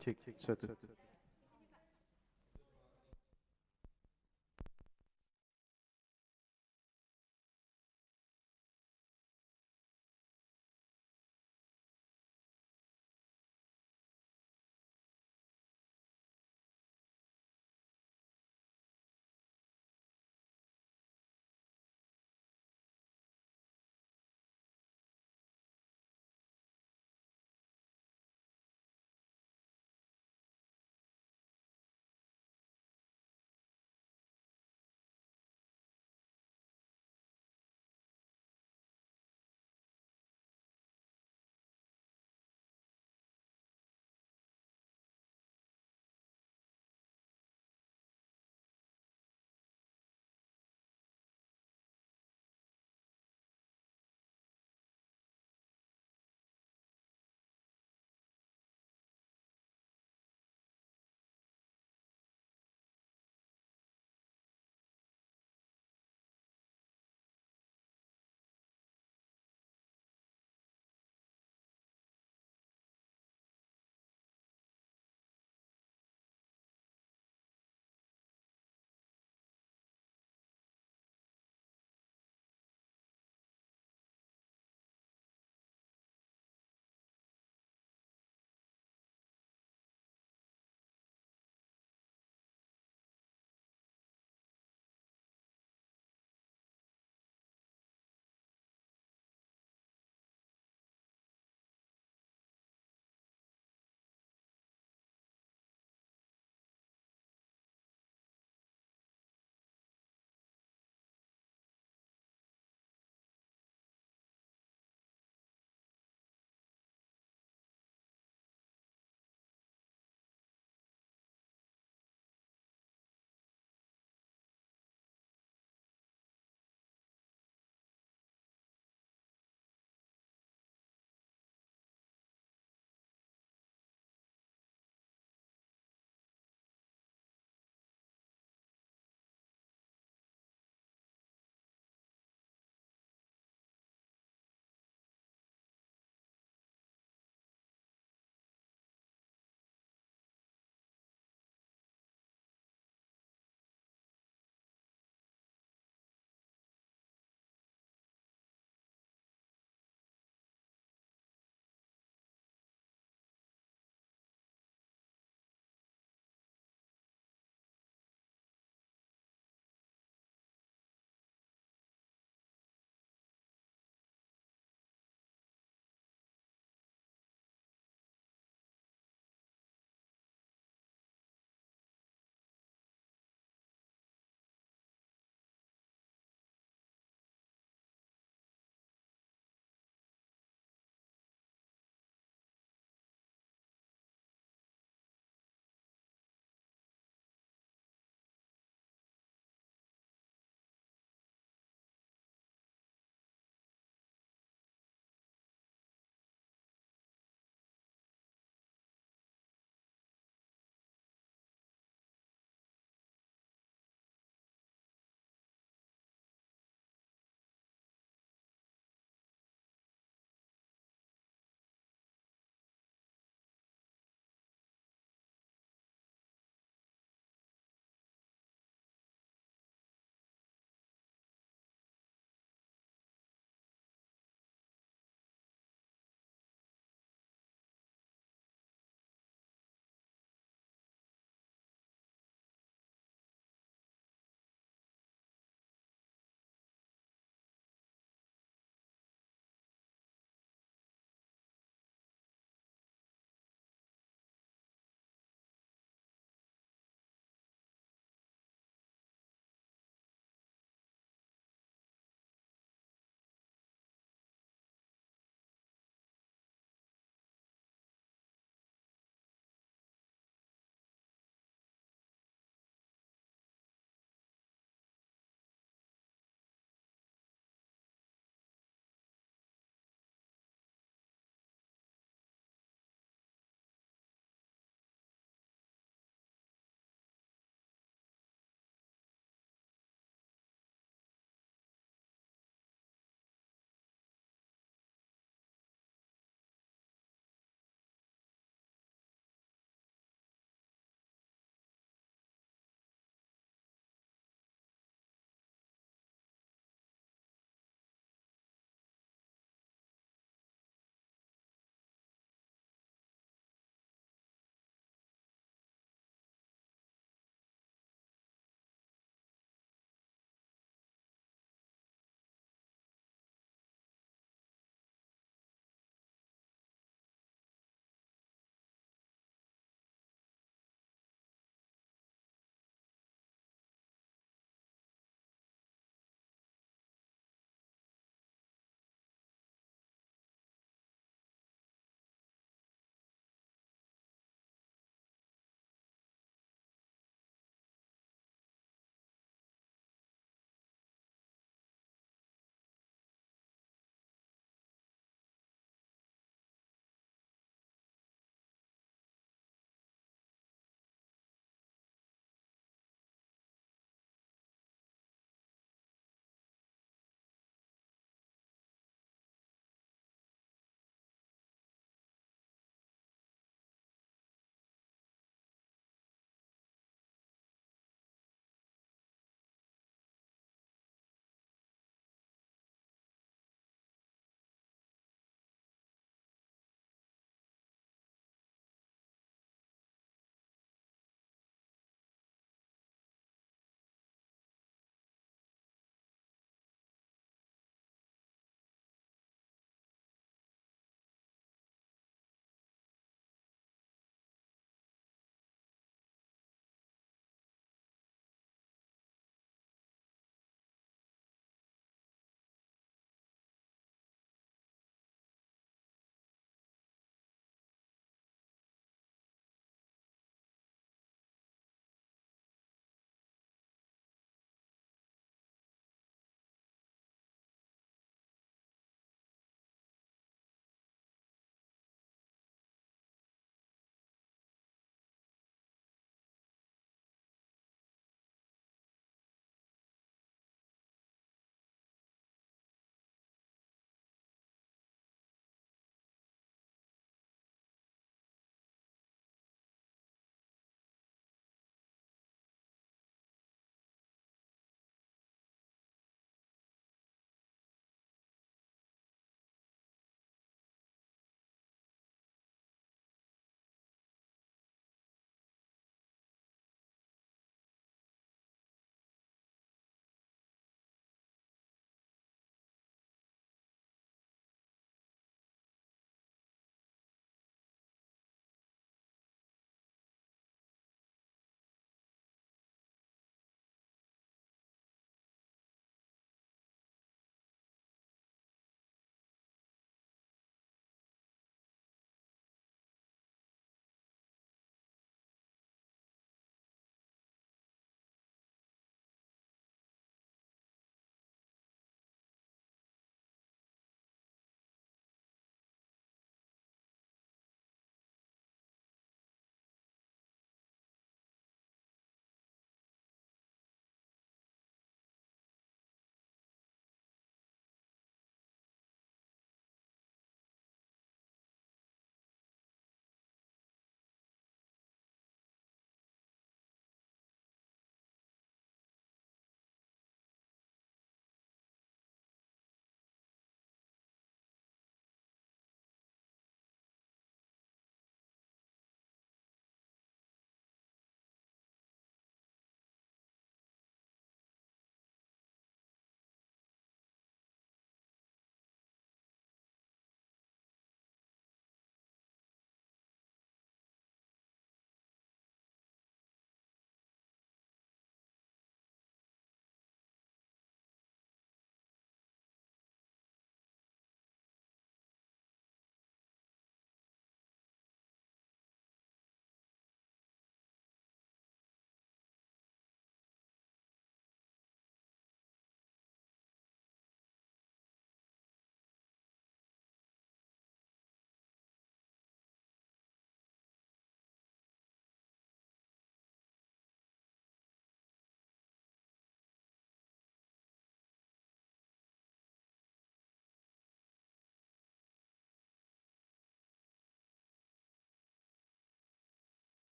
ठीक sir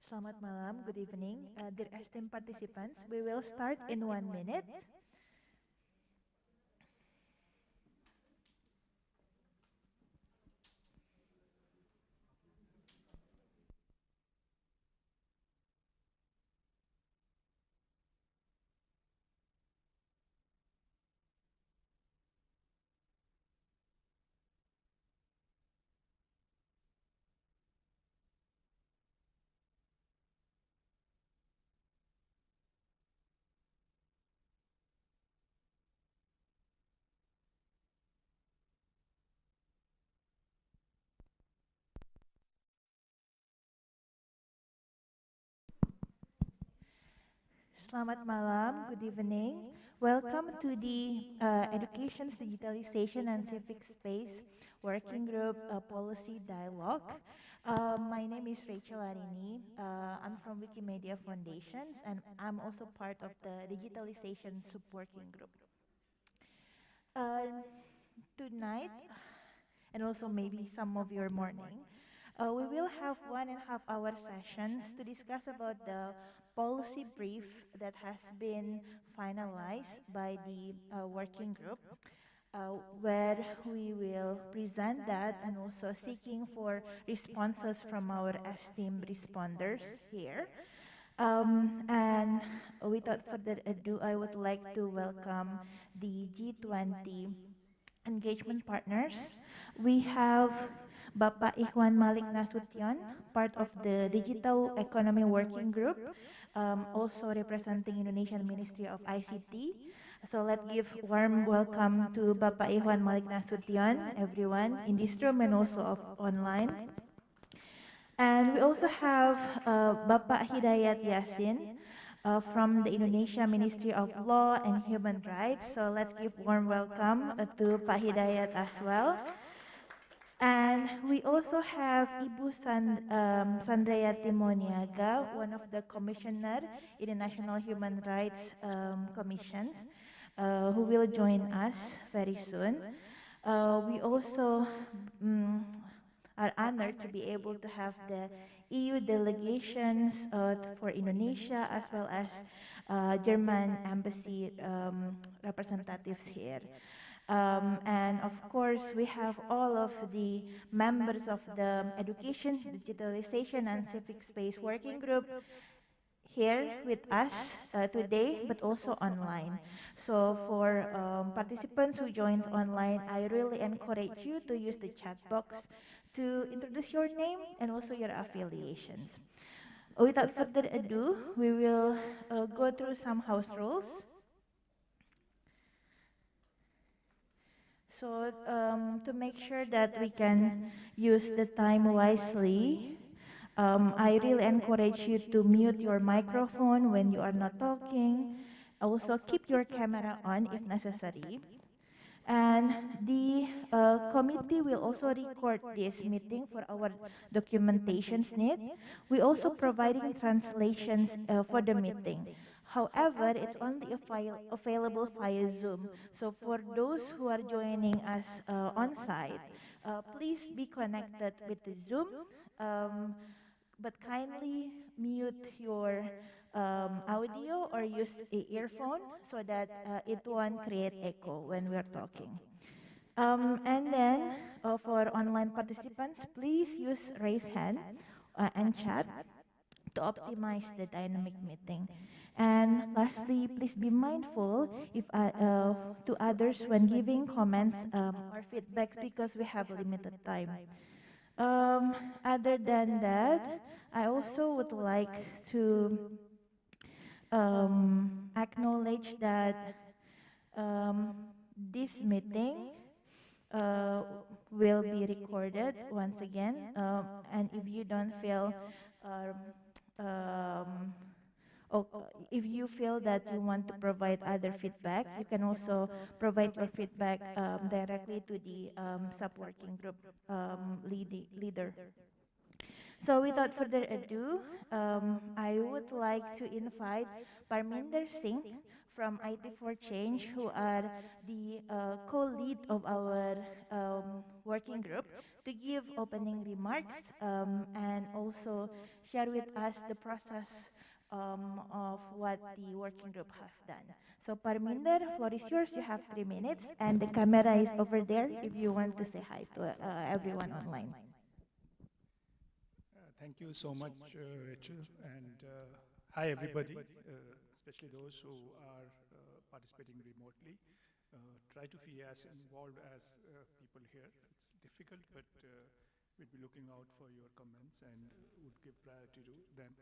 Selamat malam, good evening. Dear esteemed participants, we will start in 1 minute. Selamat malam, good evening. Welcome to the Education's Digitalization and Civic Space Working Group Policy Dialogue. My name is Rachel Arini. I'm from Wikimedia Foundations, and I'm also part of the Digitalization Working Group. Tonight, and also maybe some of your morning, we will have 1.5 hour sessions to discuss about the policy brief that has been finalized by the working group, where we will present that and also seeking for responses from our esteemed responders here. And without further ado, I would like to welcome the G20 engagement partners. We have Bapak Ikhwan Malik Nasution, part of the Digital Economy Working Group, also representing Indonesian Ministry of ICT. So let's give warm welcome to Bapak Ikhwan Malik Nasution, everyone in this room and also online. And we also have Bapak Hidayat Yasin, from the Indonesia Ministry of Law and Human Rights. So let's give warm welcome to Pak Hidayat as well. And we also have Ibu Sandrayati Moniaga, one of the commissioner in the National Human Rights Commissions, who will join us very soon. We also are honored to be able to have the EU delegations for Indonesia as well as German embassy representatives here. And of course, we have all of the members of the Education, Digitalization and Civic Space Working Group here with us today, but also online. So for participants who joins online, I really encourage you to use the chat box to introduce your name and also your affiliations. Without further ado, we will go through some house rules. So to make sure that we can use the time wisely, I really encourage you to mute your microphone when you are not talking. Also, keep your camera on if necessary. And the committee will also record this meeting for our documentation's need. We also providing translations for the meeting. However, it's only available via Zoom. So for those who are joining us on site, please be connected with the Zoom. But kindly mute your audio or use a earphone so that it won't create echo when we're talking. And then for online participants, please use raise hand and chat to optimize the dynamic meeting. And lastly, please be mindful if to others when giving comments or feedbacks because we have limited time. Other than that, I also would like to acknowledge that this meeting will be recorded once again, and if you don't feel um, if you feel that you want to provide other feedback, you can also provide your feedback directly to the sub-working group leader. So without further ado, I would like to invite Parminder Singh from IT for Change, who are the co-lead of our working group, to give opening remarks and also share with us the process of what the working group have done. So Parminder, floor is yours. You have 3 minutes, and the camera is over there if you want to say hi to everyone online. Thank you so much, Rachel, and hi everybody, especially those who are participating remotely. Try to be as involved as people here. It's difficult, but we'll be looking out for your comments and would give priority to them.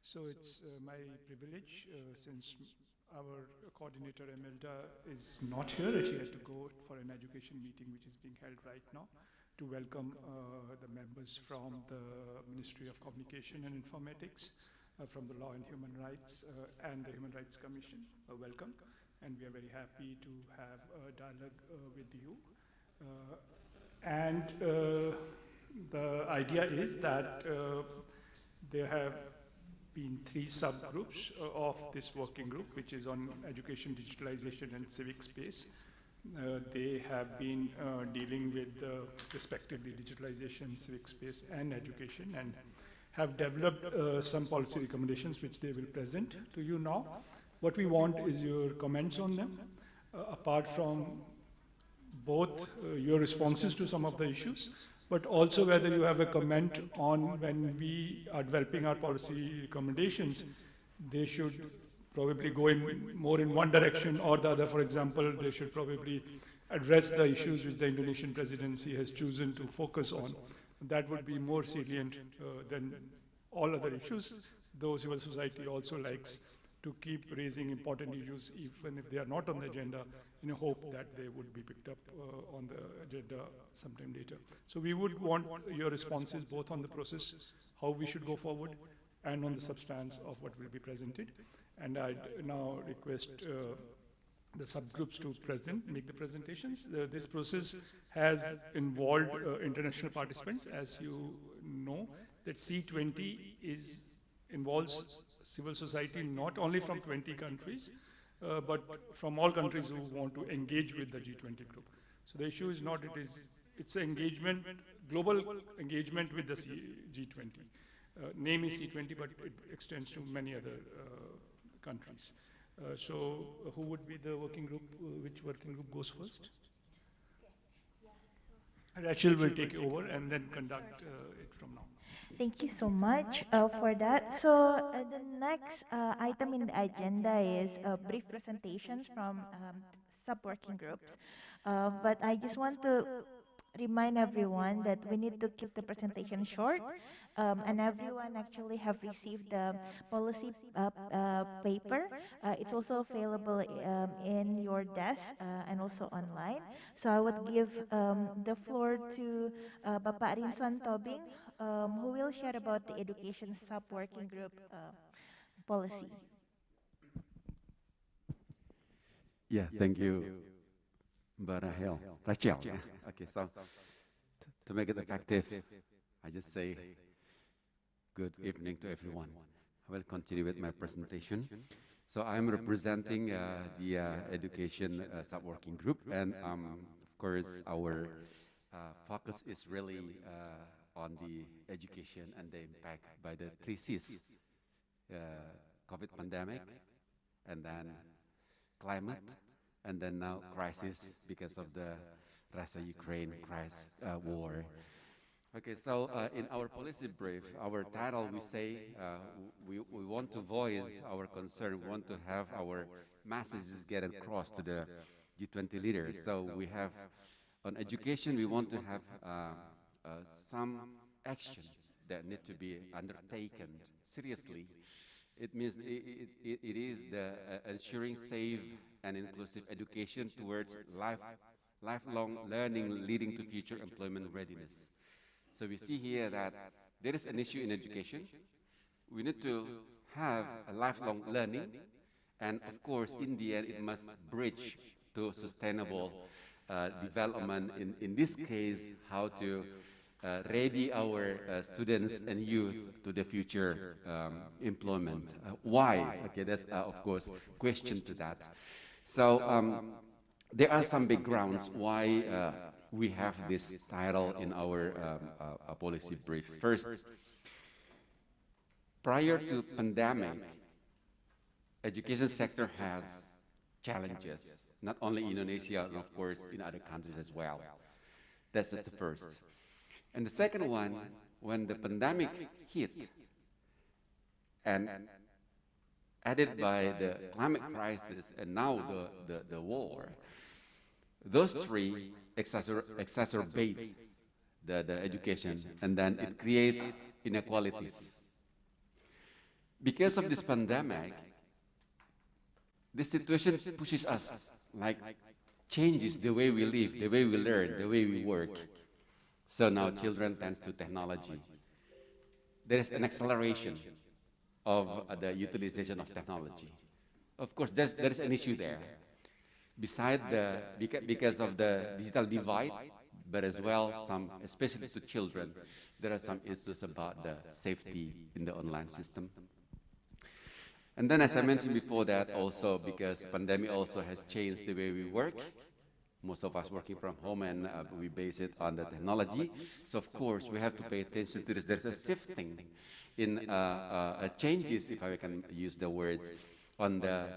So it's my privilege, since our coordinator Imelda is not here, that she had to go for an education meeting which is being held right now, to welcome the members from the Ministry of Communication and Informatics, from the Law and Human Rights and the Human Rights Commission. Welcome, and we are very happy to have a dialogue with you. The idea is that there have been 3 subgroups of this working group, which is on education, digitalization, and civic space. They have been dealing with respectively digitalization, civic space, and education, and have developed some policy recommendations which they will present to you now. What we want is your comments on them, apart from both your responses to some of the issues, but also whether you have a comment on when we are developing our policy recommendations, they should probably go in more in one direction or the other. For example, they should probably address the issues which the Indonesian presidency has chosen to focus on. That would be more salient than all other issues, though civil society also likes to keep raising important issues even if they are not on the agenda, in a hope that they would be picked up on the agenda sometime later. So we would want your responses both on the process, how we should go forward, and on the substance of what will be presented. And I'd now request the subgroups to make the presentations. This process has involved international participants. As you know, that C20 involves civil society not only from 20 countries, but from all countries who want to engage with the G20 group. So the issue is not, it's an engagement, global engagement with the G20. Name is C20, but it extends to many other countries. So who would be the working group? Which working group goes first? Rachel will take over and then conduct it from now. Thank you so much for that. So the next item in the agenda is brief presentations from sub-working groups. But I just want to remind everyone that we need to keep the presentation short, and everyone actually have received the policy paper. It's also available in your desk and also online. So I would give the floor to Bapak Rinsan Tobing, who will share about the education sub-working group policy. Yeah, thank you, Mbak Rahel. Rachel, yeah. Okay, so to make it effective, I just say good evening to everyone. I will continue with my presentation. So I'm representing the education sub-working group, and of course our focus is really on the education and the impact by the 3 Cs, COVID pandemic, and then climate, and then now crisis because of the Russia-Ukraine war. Okay, so in our policy brief, our title, we say we want to voice our concern, we want to have our messages get across to the G20 leaders. So we have, on education, we want to have some actions that need to be undertaken seriously. It means it is the ensuring safe and inclusive education towards lifelong learning leading to future employment readiness. So we see here that there is an issue in education. We need to have a lifelong learning, and of course, in the end, it must bridge to sustainable development. In this case, how to ready our students and youth to the future employment. Why? Okay, that's of course question to that. So there are some backgrounds why we have this title in our policy brief. First, prior to pandemic, education sector has challenges, not only in Indonesia, and of course in other countries as well. That's just the first. And the second one, when the pandemic hit, and added by the climate crisis and now the war, those three exacerbate the education, and then it creates inequalities. Because of this pandemic, this situation pushes us, like, changes the way we live, the way we learn, the way we work. So now children turn to technology. There is an acceleration of the utilization of technology. Of course, there is an issue there. Besides because of the digital divide, but as well some, especially to children, there are some issues about the safety in the online system. And then, as I mentioned before that, also because pandemic also has changed the way we work. Most of us working from home, and we base it on the technology. So of course, we have to pay attention to this. There's a shifting in changes, if I can use the words, on the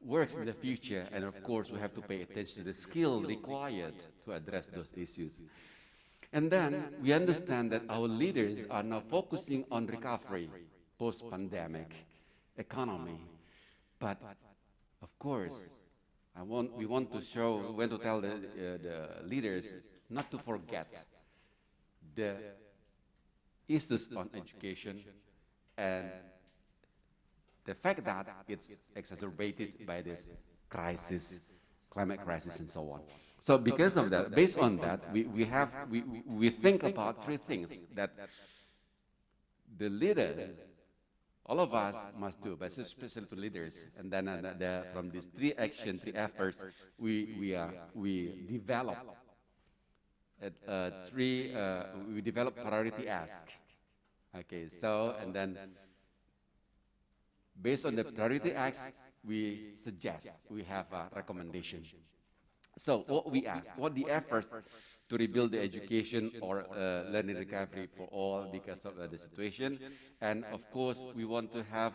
works in the future. And of course, we have to pay attention to the skill required to address those issues. And then we understand that our leaders are now focusing on recovery, post-pandemic economy. But of course, we want to tell the leaders not to forget the issues on education and the fact that it's exacerbated by this crisis, climate crisis, and so on. So because of that, based on that, we think about three things that the leaders, all of us must do, but especially the leaders. And then from these three efforts, we develop we develop priority ask. Okay, so and then based on the priority ask, we suggest, we have a recommendation. So what we ask, what the efforts to rebuild the education or learning recovery for all because of the situation. And of course, we want to have,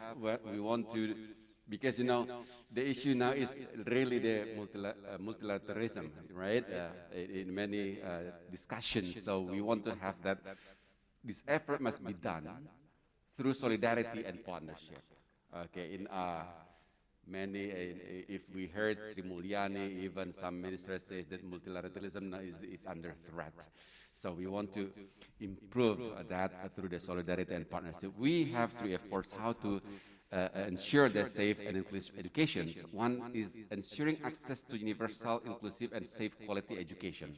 because the issue now is really the multilateralism, right? In many discussions. So we want to have that, this effort must be done through solidarity and partnership. Okay, in many, if we heard Sri Mulyani, even some ministers say that multilateralism is under threat. So we want to improve that through the solidarity and partnership. We have three efforts how to ensure the safe and inclusive education. One is ensuring access to universal, inclusive, and safe quality education.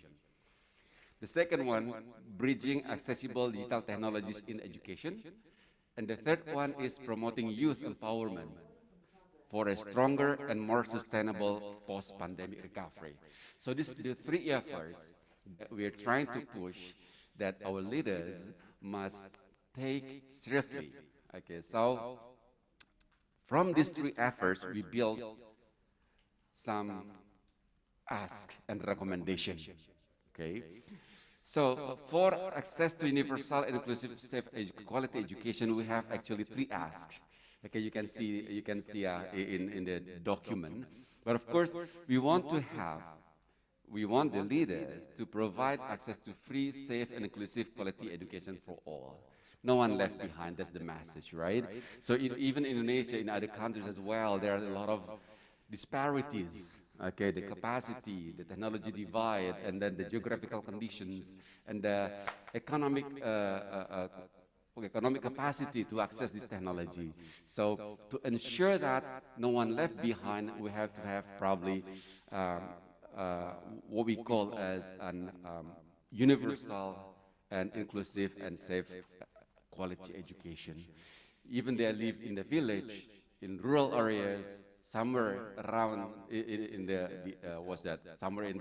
The second one, bridging accessible digital technologies in education. And the third one is promoting youth empowerment for a stronger and more sustainable post-pandemic recovery. So these are the three efforts that we are trying to push that our leaders must take seriously. Okay, so from these three efforts, we build some ask and recommendation. Okay, so for access to universal and inclusive, safe, quality education, we have actually three asks. Okay, you can see in the document. But of course, we want the leaders to provide access to free, safe, and inclusive quality education for all. No one left behind, that's the message, right? So even in Indonesia, in other countries as well, there are a lot of disparities. Okay, the capacity, the technology divide, and then the geographical conditions, and the economic capacity to access this technology. So to ensure that no one left behind, we have to have probably what we call as an universal and inclusive and safe quality education. Even they live in the village, in rural areas, somewhere around somewhere in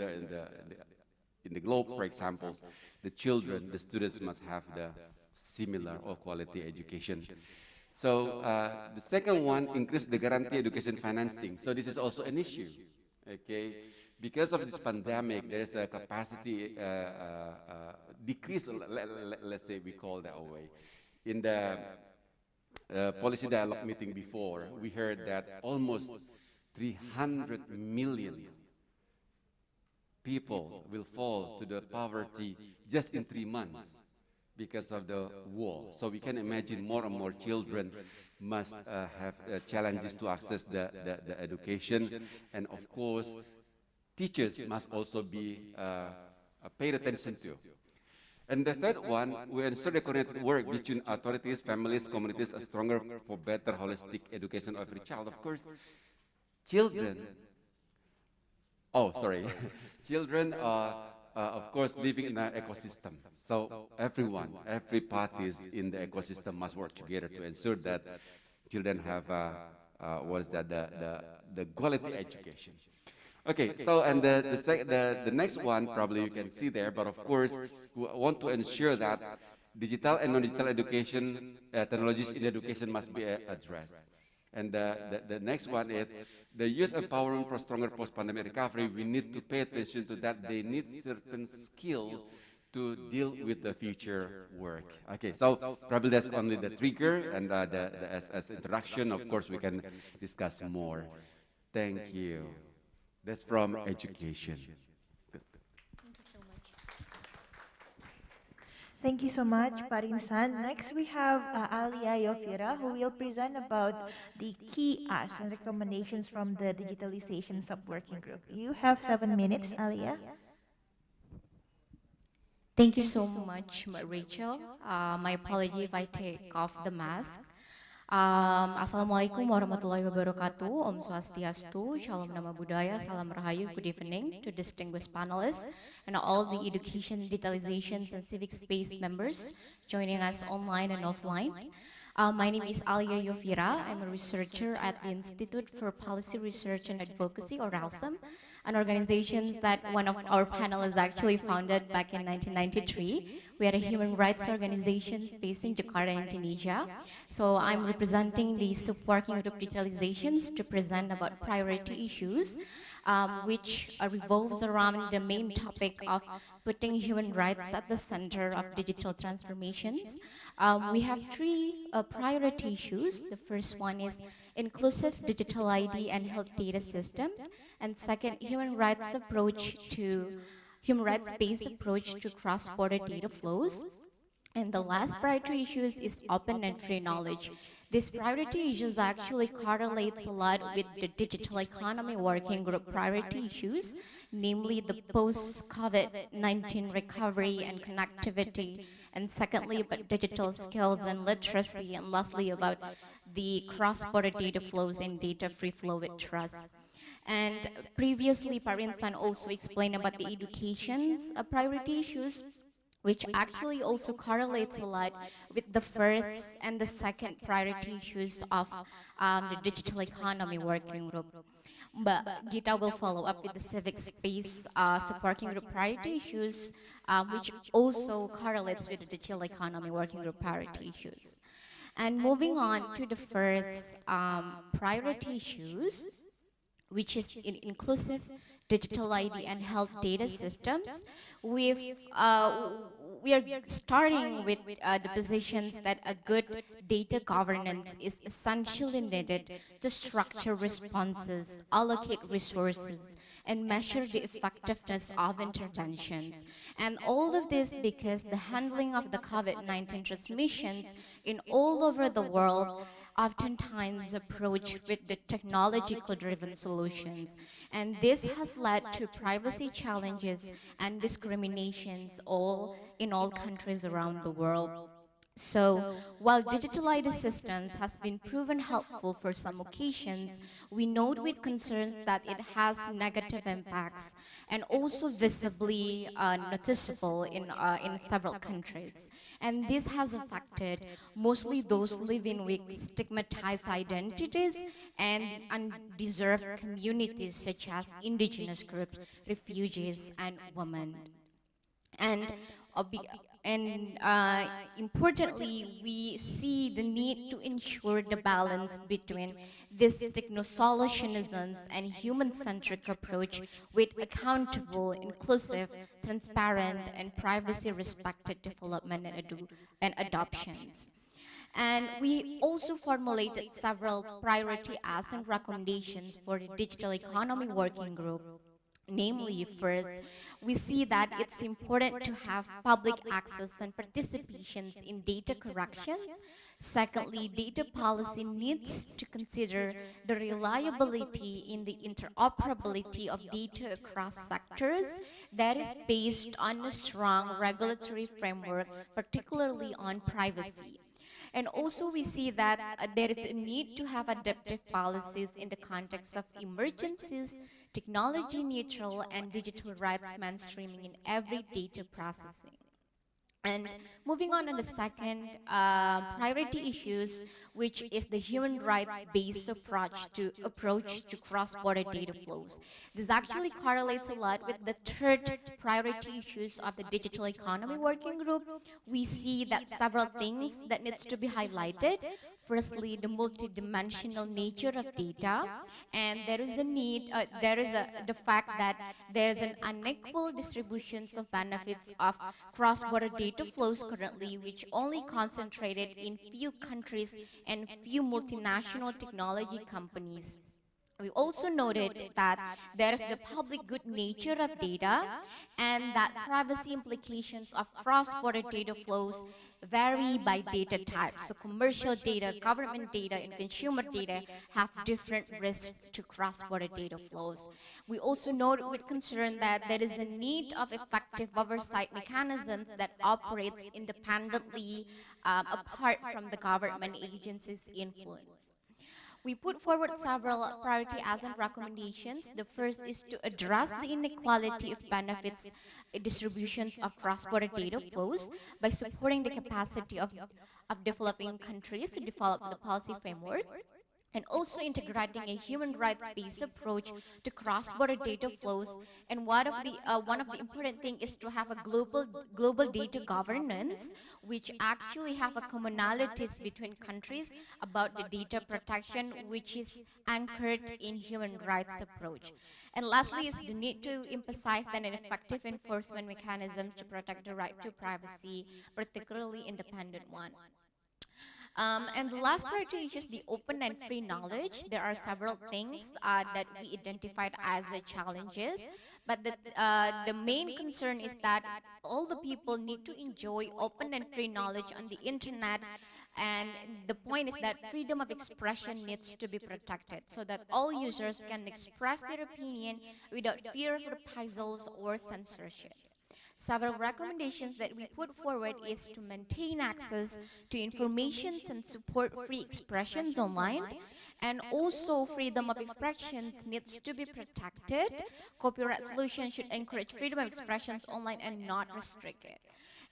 in the globe, for example, the children, the students must have the similar or quality education. So the second one, increase the guarantee education financing. So this is also an issue, okay? Because of this pandemic, there is a capacity decrease, let's say we call that way. In the policy dialogue meeting before, we heard that almost 300 million people will fall to the poverty just in 3 months because of the war. So we can imagine more and more children must have challenges to access the education. And of course, teachers must also be paid attention to. And the third one, we ensure the coordinated work between authorities, families, communities are stronger for better holistic education of every child. Of course, children, oh, sorry, children are, of course, living in an ecosystem. So everyone, every parties in the ecosystem must work together to ensure that children have, what is that, the quality education. Okay, so and the next one probably you can see there, but of course we want to ensure that digital and non-digital education technologies in education must be addressed. And the next one is the youth empowerment for stronger post-pandemic recovery. We need to pay attention to that. They need certain skills to deal with the future work. Okay, so probably that's only the trigger and as introduction. Of course, we can discuss more. Thank you. That's from education. Thank you so much, Parinsan. Next, we have Alia Yofira, who will present about the key asks and recommendations from the Digitalization Sub-Working Group. You have 7 minutes, Alia. Thank you so much, Rachel. My apology if I take off the mask. Assalamualaikum warahmatullahi wabarakatuh. Om Swastiastu, Shalom Nama Budaya, Salam Rahayu, good evening to distinguished panelists and all the education, digitalizations, and civic space members joining us online and offline. My name is Alia Yofira. I'm a researcher at the Institute for Policy Research and Advocacy, or ALSAM, an organization that one of our panelists actually founded back in 1993. We are a human rights organization based in Jakarta, Indonesia. So I'm representing the sub-working group digitalizations to present about priority issues, which revolves around the main topic of putting human rights at the center of digital transformations. We have three priority issues. The first one is inclusive digital ID and health data system, and second, human rights-based approach to cross-border data flows. And the last priority issues is open and free knowledge. These priority issues actually correlates a lot with the digital economy working group priority issues, namely the post-COVID-19 recovery and connectivity, and secondly about digital skills and literacy, and lastly about the cross-border data flows and data free flow with trust. And previously, Parinsan also explained about the education's priority issues, which actually also correlates a lot with the first and the second priority issues of the digital economy working group. But Gita will follow up with the civic space supporting group priority issues, which also correlates with the digital economy working group priority issues. And moving on to the first priority issues, which is inclusive digital ID and health data systems. We are starting with the positions that a good data governance is essentially needed to structure responses, allocate resources, and measure the effectiveness of interventions. And all of this because the handling of the COVID-19 transmissions in all over the world oftentimes approach with the technological-driven solutions. And this has led to privacy challenges and discriminations in all countries around the world. So, while digital ID systems has been proven helpful for some occasions, we note with concern that it has negative impacts and also visibly noticeable in several countries. And this has affected mostly those living with stigmatized identities and undeserved communities such as indigenous groups, refugees, and women. And uh, be, and importantly, we see the need to ensure the balance between this technosolutionism and human-centric approach with accountable, inclusive, transparent, and privacy-respected development and adoptions. And we also formulated several priority asks and recommendations for the digital economy working group. Namely, first, we see that it's important to have public access and participations in data corrections. Secondly, data policy needs to consider the reliability in the interoperability of data across sectors that is based on a strong regulatory framework, particularly on privacy. And also we see that there is a need to have adaptive policies in the context of emergencies, technology neutral, and digital rights mainstreaming in every data processing. And moving on to the second priority issues, which is the human rights-based approach to cross-border data flows. This actually correlates a lot with the third priority issues of the digital economy working group. We see that several things that needs to be highlighted. Firstly, the multidimensional nature of data, and there is a need, the fact that there is an unequal distributions of benefits of cross-border data flows currently, which only concentrated in few countries and few multinational technology companies. We also noted that there is the public good nature of data and that privacy implications of cross-border data flows vary by data type. So commercial data, government data, and consumer data have different risks to cross-border data flows. We also note with concern that there is a need of effective oversight mechanisms that operates independently apart from the government agencies' influence. We put forward several priority and recommendations. The first is to address the inequality of benefits distributions of cross-border data flows by supporting the capacity of developing countries to develop the policy framework, and also integrating a human rights-based approach to cross-border data flows. And one of the important thing is to have a global data governance, which actually have a commonalities between countries about the data protection, which is anchored in human rights approach. And lastly is the need to emphasize that an effective enforcement mechanism to protect the right to privacy, particularly independent one. And the last priority is just the open and free knowledge. There are several things that we identified as the challenges, but the main concern is that all the people need to enjoy open and free knowledge on the internet. And the point is that freedom of expression needs to be protected so that all users can express their opinion without fear of reprisals or censorship. Several recommendations that we put forward is to maintain access to information and support free expressions online, and also freedom of expressions needs to be protected. Copyright solutions should encourage freedom of expressions online and not restrict it.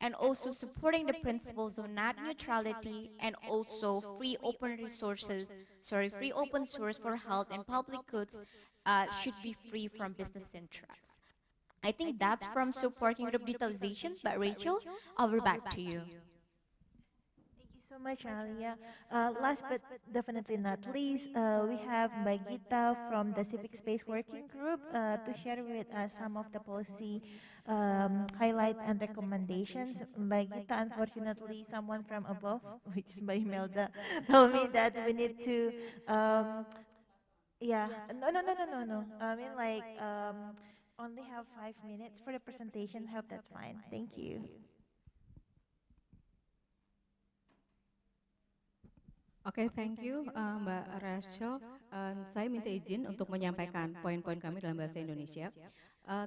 And also supporting the principles of net neutrality and also free open source for health and public goods should be free from business interests. I think that's from supporting group digitalization, but Rachel, over back to you. Thank you so much, Alia. Last but definitely not least, we have Bagita from the Civic Space Working Group to share with us some of the policy highlight and recommendations. Bagita, unfortunately, someone from above, which is by Melda, told me that we need to, yeah, no. I mean, like, only have 5 minutes for the presentation. Hope that's fine. Thank you. Oke, thank you Mbak Rachel. Saya minta izin untuk menyampaikan poin-poin kami dalam bahasa Indonesia.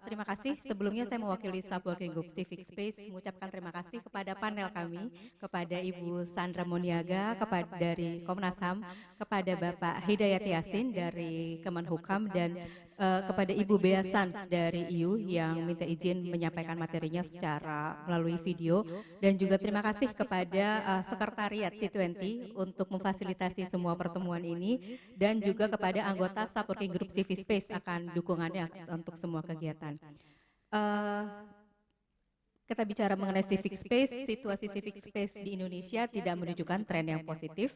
Terima kasih. Sebelumnya saya mewakili Subworking Group Civic Space mengucapkan terima kasih kepada panel kami, kepada Ibu Sandra Moniaga dari Komnas HAM, kepada Bapak Hidayat Yasin dari Kemenhukam, dan kepada Ibu Bea Sans dari EU yang minta izin menyampaikan materinya secara melalui video, dan juga terima kasih kepada Sekretariat C20 untuk memfasilitasi semua pertemuan ini, dan juga kepada anggota Subworking Group Civic Space akan dukungannya untuk semua kegiatan. kita bicara mengenai civic space, situasi civic space di Indonesia tidak menunjukkan tren yang positif.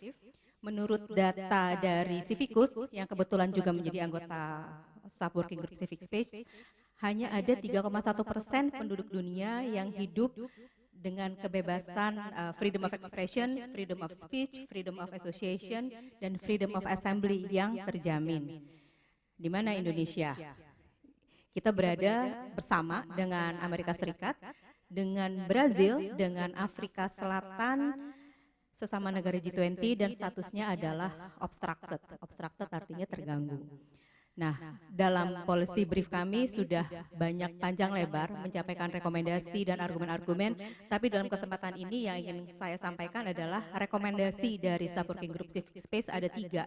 Menurut data dari Civicus, yang kebetulan juga menjadi anggota Sub Working Group Civic Space, hanya ada 3,1% penduduk dunia yang hidup dengan kebebasan freedom of expression, freedom of speech, freedom of association, dan freedom of assembly yang terjamin. Di mana Indonesia? Kita berada bersama dengan Amerika Serikat, dengan Brazil, dengan Afrika Selatan, sesama negara G20, dan statusnya adalah obstructed. Obstructed artinya terganggu. Nah, dalam policy brief kami sudah banyak panjang lebar menyampaikan rekomendasi dan argumen-argumen, tapi dalam kesempatan ini yang ingin saya sampaikan adalah rekomendasi dari Sub Working Group Civic Space ada 3.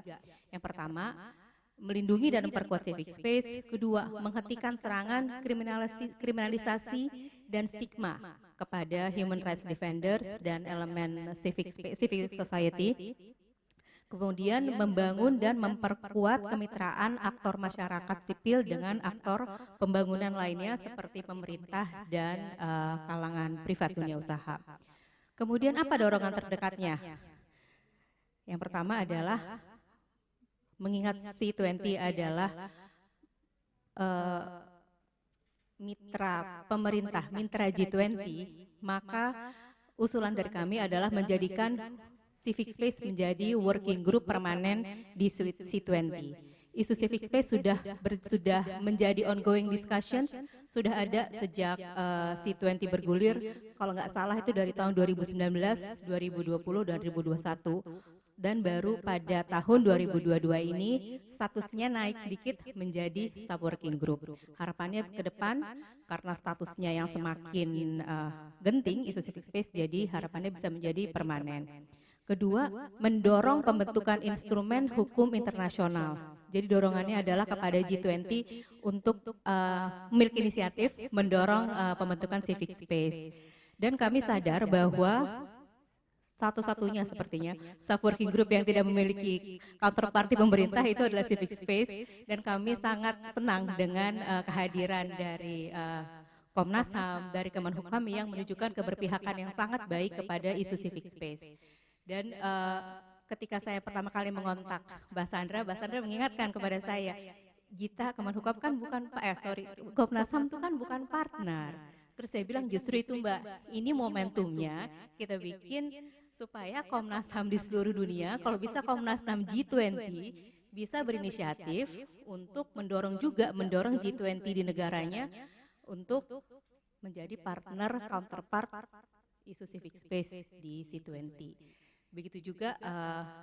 Yang pertama, melindungi dan memperkuat civic space. Kedua, menghentikan serangan, kriminalisasi dan stigma kepada human rights defenders dan elemen civic society. Kemudian membangun dan memperkuat kemitraan aktor masyarakat sipil dengan aktor pembangunan lainnya seperti pemerintah dan kalangan privat dunia usaha. Kemudian apa dorongan terdekatnya? Yang pertama adalah mengingat C20 adalah mitra pemerintah, mitra G20, maka usulan dari kami adalah menjadikan civic space menjadi working group permanen di C20. Isu civic space sudah menjadi ongoing discussions, sudah ada sejak C20 bergulir, kalau nggak salah itu dari tahun 2019, 2020, dan 2021. Dan baru pada tahun 2022 ini statusnya naik sedikit menjadi sub-working group. Harapannya ke depan karena statusnya yang semakin genting, isu civic space, jadi harapannya bisa menjadi permanen. Kedua, mendorong pembentukan instrumen hukum internasional. Jadi dorongannya adalah kepada G20 untuk memiliki inisiatif mendorong pembentukan civic space. Dan kami sadar bahwa satu-satunya sepertinya sub-working group yang tidak memiliki counterparty pemerintah itu adalah civic space, dan kami sangat senang dengan kehadiran dari Komnas HAM, dari Kemenhukam yang menunjukkan keberpihakan yang sangat baik kepada isu civic space. Dan ketika saya pertama kali mengontak Mbak Sandra mengingatkan kepada saya, Gita, Kemenhukam kan bukan Komnas HAM itu kan bukan partner. Terus saya bilang justru itu Mbak, ini momentumnya kita bikin supaya Komnas HAM di seluruh dunia, kalau bisa Komnas HAM G20 bisa berinisiatif untuk mendorong G20 di negaranya untuk menjadi partner counterpart isu civic space di C20. Begitu juga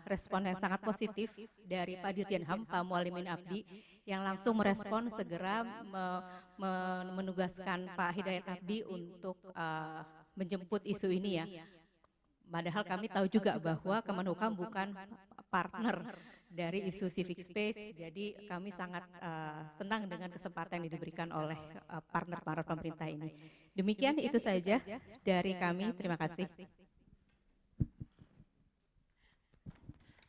respon yang sangat positif dari Pak Dirjen HAM, Pak Mualimin Abdi, yang langsung merespon segera menugaskan Pak Hidayat Abdi untuk menjemput isu ini ya. Padahal kami tahu juga bahwa Kemenhukam bukan partner dari isu civic space, jadi kami sangat senang dengan kesempatan yang diberikan oleh partner-partner pemerintah ini. Demikian itu saja dari kami, terima kasih.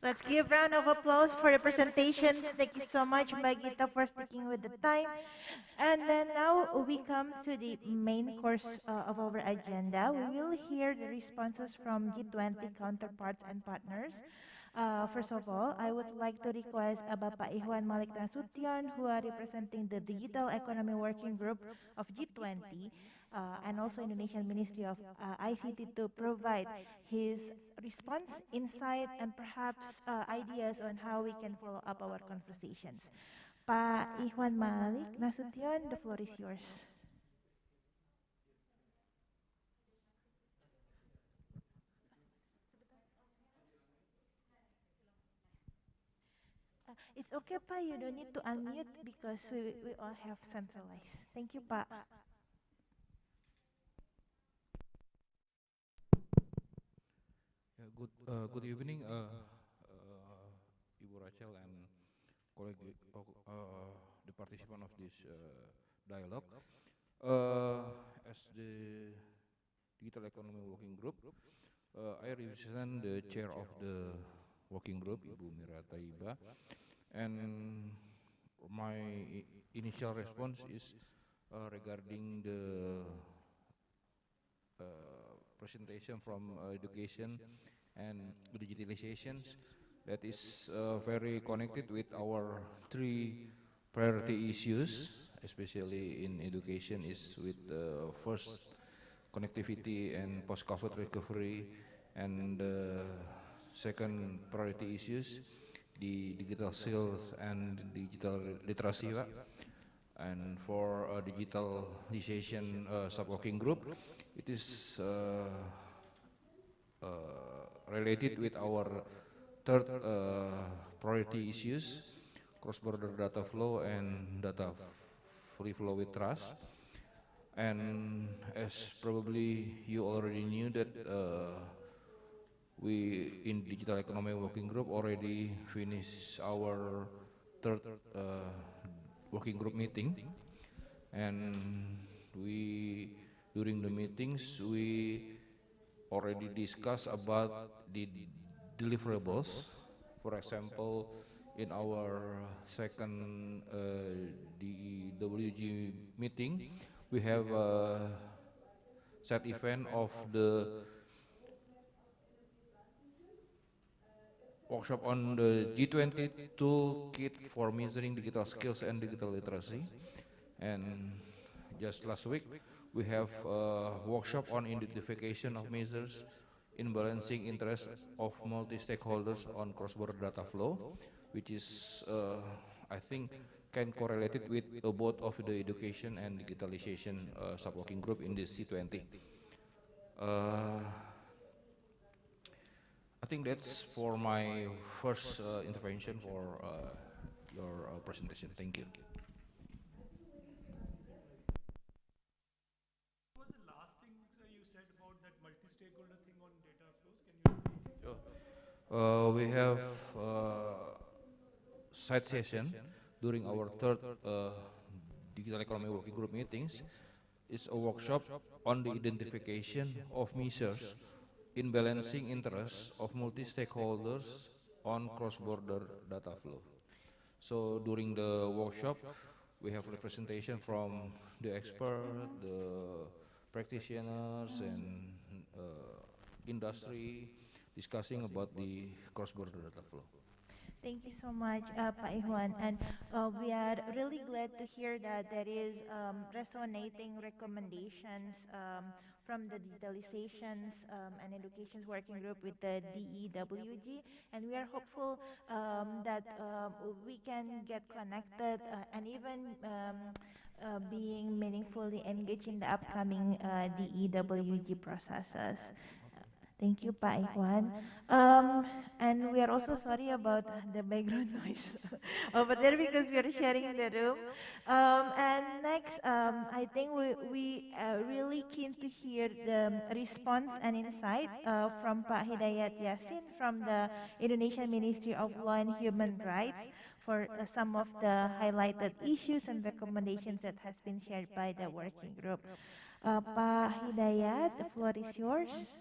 Let's give a round of applause for the presentations. Thank you so much, Mbak Gita, for sticking with the time. And then now we come to the main course of our agenda. We will hear the responses from G20 counterparts and partners. First of all, I would like to request Bapak Ikhwan Malik Nasution, who are representing the Digital Economy Working Group of G20, and also Indonesian Ministry of ICT, to provide his response, insight, and perhaps ideas on how we can follow up our conversations. Pak Ikhwan Malik Nasution, the floor is yours. It's okay, Pa. You don't need to unmute because we all have centralized. Thank you, Pa. Good evening, Ibu Rachel and colleague, the participant of this dialogue. As the Digital Economy Working Group, I represent the chair of the working group, Ibu Mira Taiba, and my initial response is regarding the presentation from education and digitalizations that is very connected with our three priority issues, especially in education, is with first connectivity and post-COVID recovery, and second priority issues, the digital skills and digital literacy. And for digitalization sub-working group, it is related with our third priority issues, cross-border data flow and data free flow with trust. And as probably you already knew that we in Digital Economy Working Group already finished our third working group meeting, and we during the meetings we already discussed about the deliverables. For example, in our second DEWG meeting, we have a set event of the workshop on the G20 toolkit for measuring digital skills and digital literacy. And just last week, we have a workshop on identification of measures in balancing interests of multi-stakeholders on cross-border data flow, which is, I think, can correlate it with both of the education and digitalization sub-working group in the C20. I think that's for my first intervention for your presentation. Thank you. What was the last thing, sir, you said about that multi-stakeholder thing on data flows? Can you repeat it? Sure. We have side session during our third digital economy working group meetings. Is a workshop on the identification of measures in balancing interests of multi-stakeholders on cross-border data flow. So during the workshop, we have representation from the expert, the practitioners, and industry discussing about the cross-border data flow. Thank you so much, Pa Ijuan. And we are really glad to hear that there is resonating recommendations from the Digitalizations and Educations Working Group with the DEWG. And we are hopeful that we can get connected and even being meaningfully engaged in the upcoming DEWG processes. Thank you, Pa Ikhwan. And we are also sorry about the background noise over there because we are sharing the room. And next, I think we really keen to hear the response and insight from Pak Hidayat Yassin from the Indonesian Ministry of Law and Human Rights for some of the highlighted issues and recommendations that has been shared by the working group. Pak Hidayat, the floor is yours.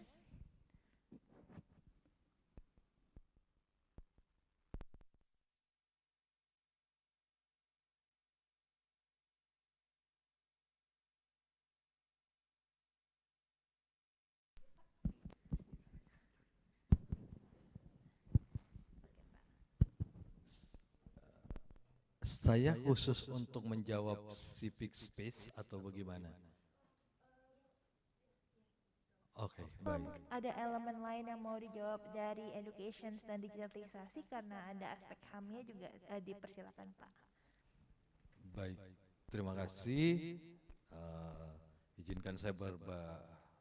Saya khusus untuk menjawab civic space atau bagaimana? Oke, baik. Ada elemen lain yang mau dijawab dari education dan digitalisasi karena ada aspek HAM-nya juga dipersilakan Pak. Baik, terima kasih. Izinkan saya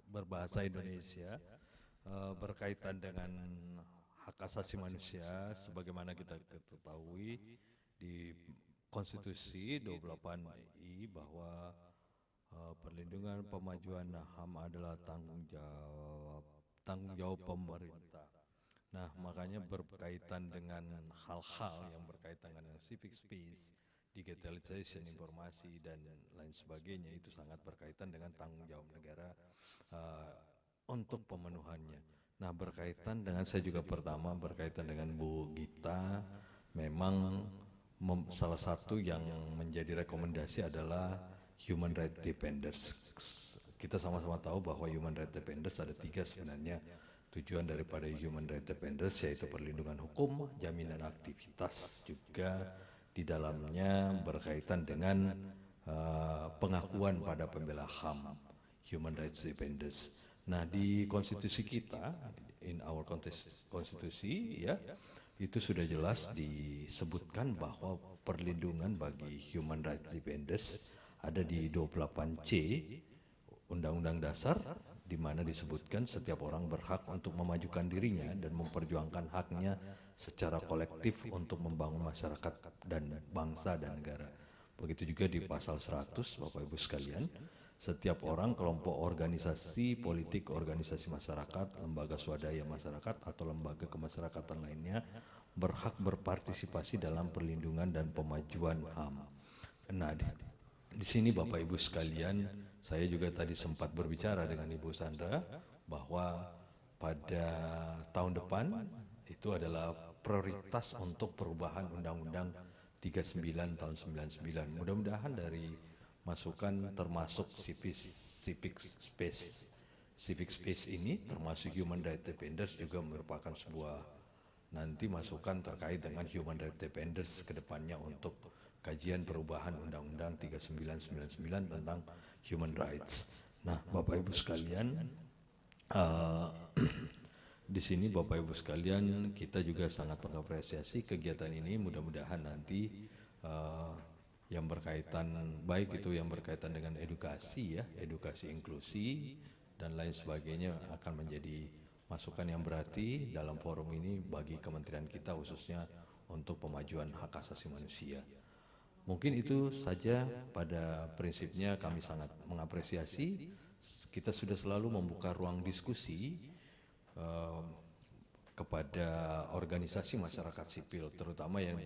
berbahasa Indonesia berkaitan dengan hak asasi manusia sebagaimana kita ketahui di Konstitusi 28I bahwa perlindungan pemajuan HAM adalah tanggung jawab pemerintah. Nah, makanya berkaitan dengan hal-hal yang berkaitan dengan civic space, digitalization, informasi dan lain sebagainya itu sangat berkaitan dengan tanggung jawab negara untuk pemenuhannya. Nah, berkaitan dengan saya juga pertama berkaitan dengan Bu Gita, memang salah satu yang menjadi rekomendasi adalah human right defenders kita sama-sama tahu bahwa human rights defenders ada 3 sebenarnya tujuan daripada human rights defenders, yaitu perlindungan hukum, jaminan aktivitas, juga di dalamnya berkaitan dengan pengakuan pada pembela HAM, human rights defenders. Nah, di konstitusi kita, in our konstitusi ya, itu sudah jelas disebutkan bahwa perlindungan bagi human rights defenders ada di 28C Undang-Undang Dasar, di mana disebutkan setiap orang berhak untuk memajukan dirinya dan memperjuangkan haknya secara kolektif untuk membangun masyarakat dan bangsa dan negara. Begitu juga di pasal 100, Bapak Ibu sekalian, setiap orang, kelompok organisasi politik, organisasi masyarakat, lembaga swadaya masyarakat atau lembaga kemasyarakatan lainnya berhak berpartisipasi dalam perlindungan dan pemajuan HAM. Nah, di sini Bapak Ibu sekalian, saya juga tadi sempat berbicara dengan Ibu Sandra bahwa pada tahun depan itu adalah prioritas untuk perubahan Undang-Undang 39 tahun 99. Mudah-mudahan dari masukan termasuk civic space ini termasuk human rights defenders juga merupakan sebuah nanti masukan terkait dengan human rights defenders ke depannya untuk kajian perubahan Undang-Undang 3999 tentang human rights. Nah, Bapak Ibu sekalian, di sini Bapak Ibu sekalian, kita juga sangat mengapresiasi kegiatan ini. Mudah-mudahan nanti yang berkaitan, baik itu yang berkaitan dengan edukasi ya, edukasi inklusi dan lain sebagainya akan menjadi masukan yang berarti dalam forum ini bagi kementerian kita khususnya untuk pemajuan hak asasi manusia. Mungkin itu saja pada prinsipnya kami sangat mengapresiasi. Kita sudah selalu membuka ruang diskusi kepada organisasi masyarakat sipil, terutama yang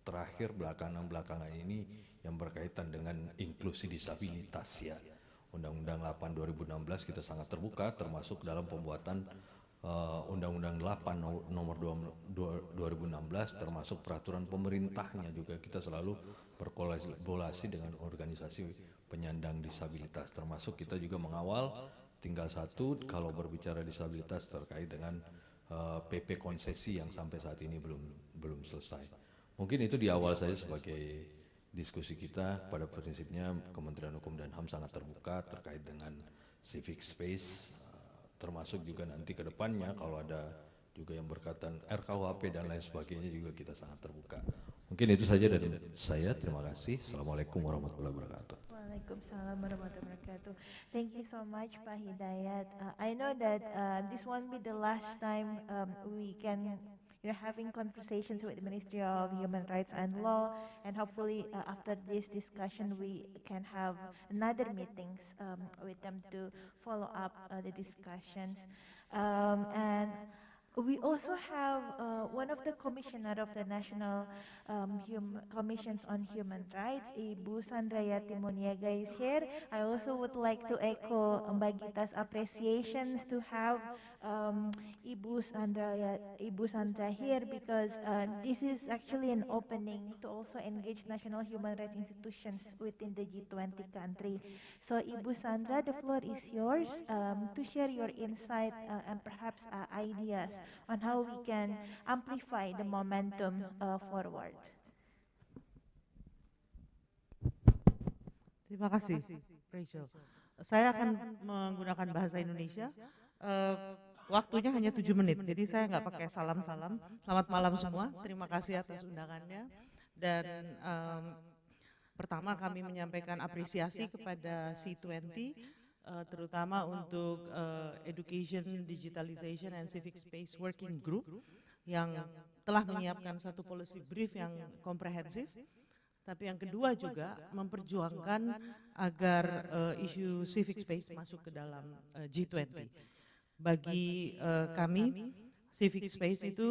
terakhir belakangan ini yang berkaitan dengan inklusi disabilitas ya. Undang-Undang 8 2016 kita sangat terbuka, termasuk dalam pembuatan Undang-Undang 8 nomor 2016, termasuk peraturan pemerintahnya juga kita selalu berkolaborasi dengan organisasi penyandang disabilitas, termasuk kita juga mengawal tinggal satu kalau berbicara disabilitas terkait dengan PP konsesi yang sampai saat ini belum selesai. Mungkin itu di awal saja sebagai diskusi kita. Pada prinsipnya Kementerian Hukum dan HAM sangat terbuka terkait dengan civic space, termasuk juga nanti ke depannya kalau ada juga yang berkaitan RKUHP dan lain sebagainya juga kita sangat terbuka. Mungkin itu saja dari saya. Terima kasih. Assalamualaikum warahmatullahi wabarakatuh. Waalaikumsalam warahmatullahi wabarakatuh. Thank you so much, Pak Hidayat. I know that this won't be the last time we can having conversations with the Ministry of Human Rights and Law, and hopefully after this discussion we can have another meetings with them to follow up the discussions. And we also have one of the commissioner of the National Commissions on Human Rights, Ibu Sandrayati Muniaga is here. I also would like to echo Mbak Gita's appreciations to have Ibu Sandra here, because this is actually an opening to also engage national human rights institutions within the G20 country. So Ibu Sandra, the floor is yours to share your insight and perhaps ideas on how we can amplify the momentum forward. Terima kasih, Rachel. Saya akan menggunakan bahasa Indonesia. Waktunya hanya 7 menit, jadi saya nggak pakai salam-salam. Selamat malam semua, terima kasih atas undangannya. Dan pertama kami menyampaikan apresiasi kepada C20, terutama untuk Education, Digitalization and Civic Space Working Group yang telah menyiapkan satu policy brief yang komprehensif. Tapi yang kedua juga memperjuangkan agar isu civic space masuk ke dalam G20. Bagi kami, civic space itu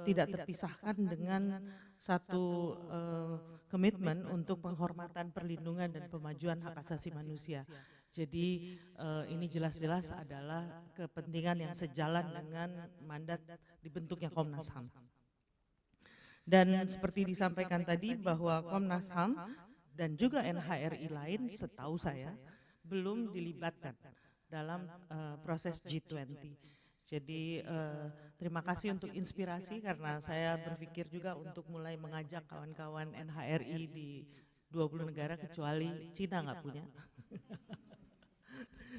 tidak terpisahkan dengan satu komitmen untuk penghormatan, perlindungan dan pemajuan hak asasi manusia. Jadi ini jelas-jelas adalah kepentingan yang sejalan dengan mandat dibentuknya Komnas HAM. Dan seperti disampaikan tadi bahwa Komnas HAM dan juga NHRI lain setahu saya belum dilibatkan dalam proses G20. Jadi terima kasih untuk inspirasi, karena saya berpikir juga untuk mulai mengajak kawan-kawan NHRI di 20 negara kecuali Cina nggak punya.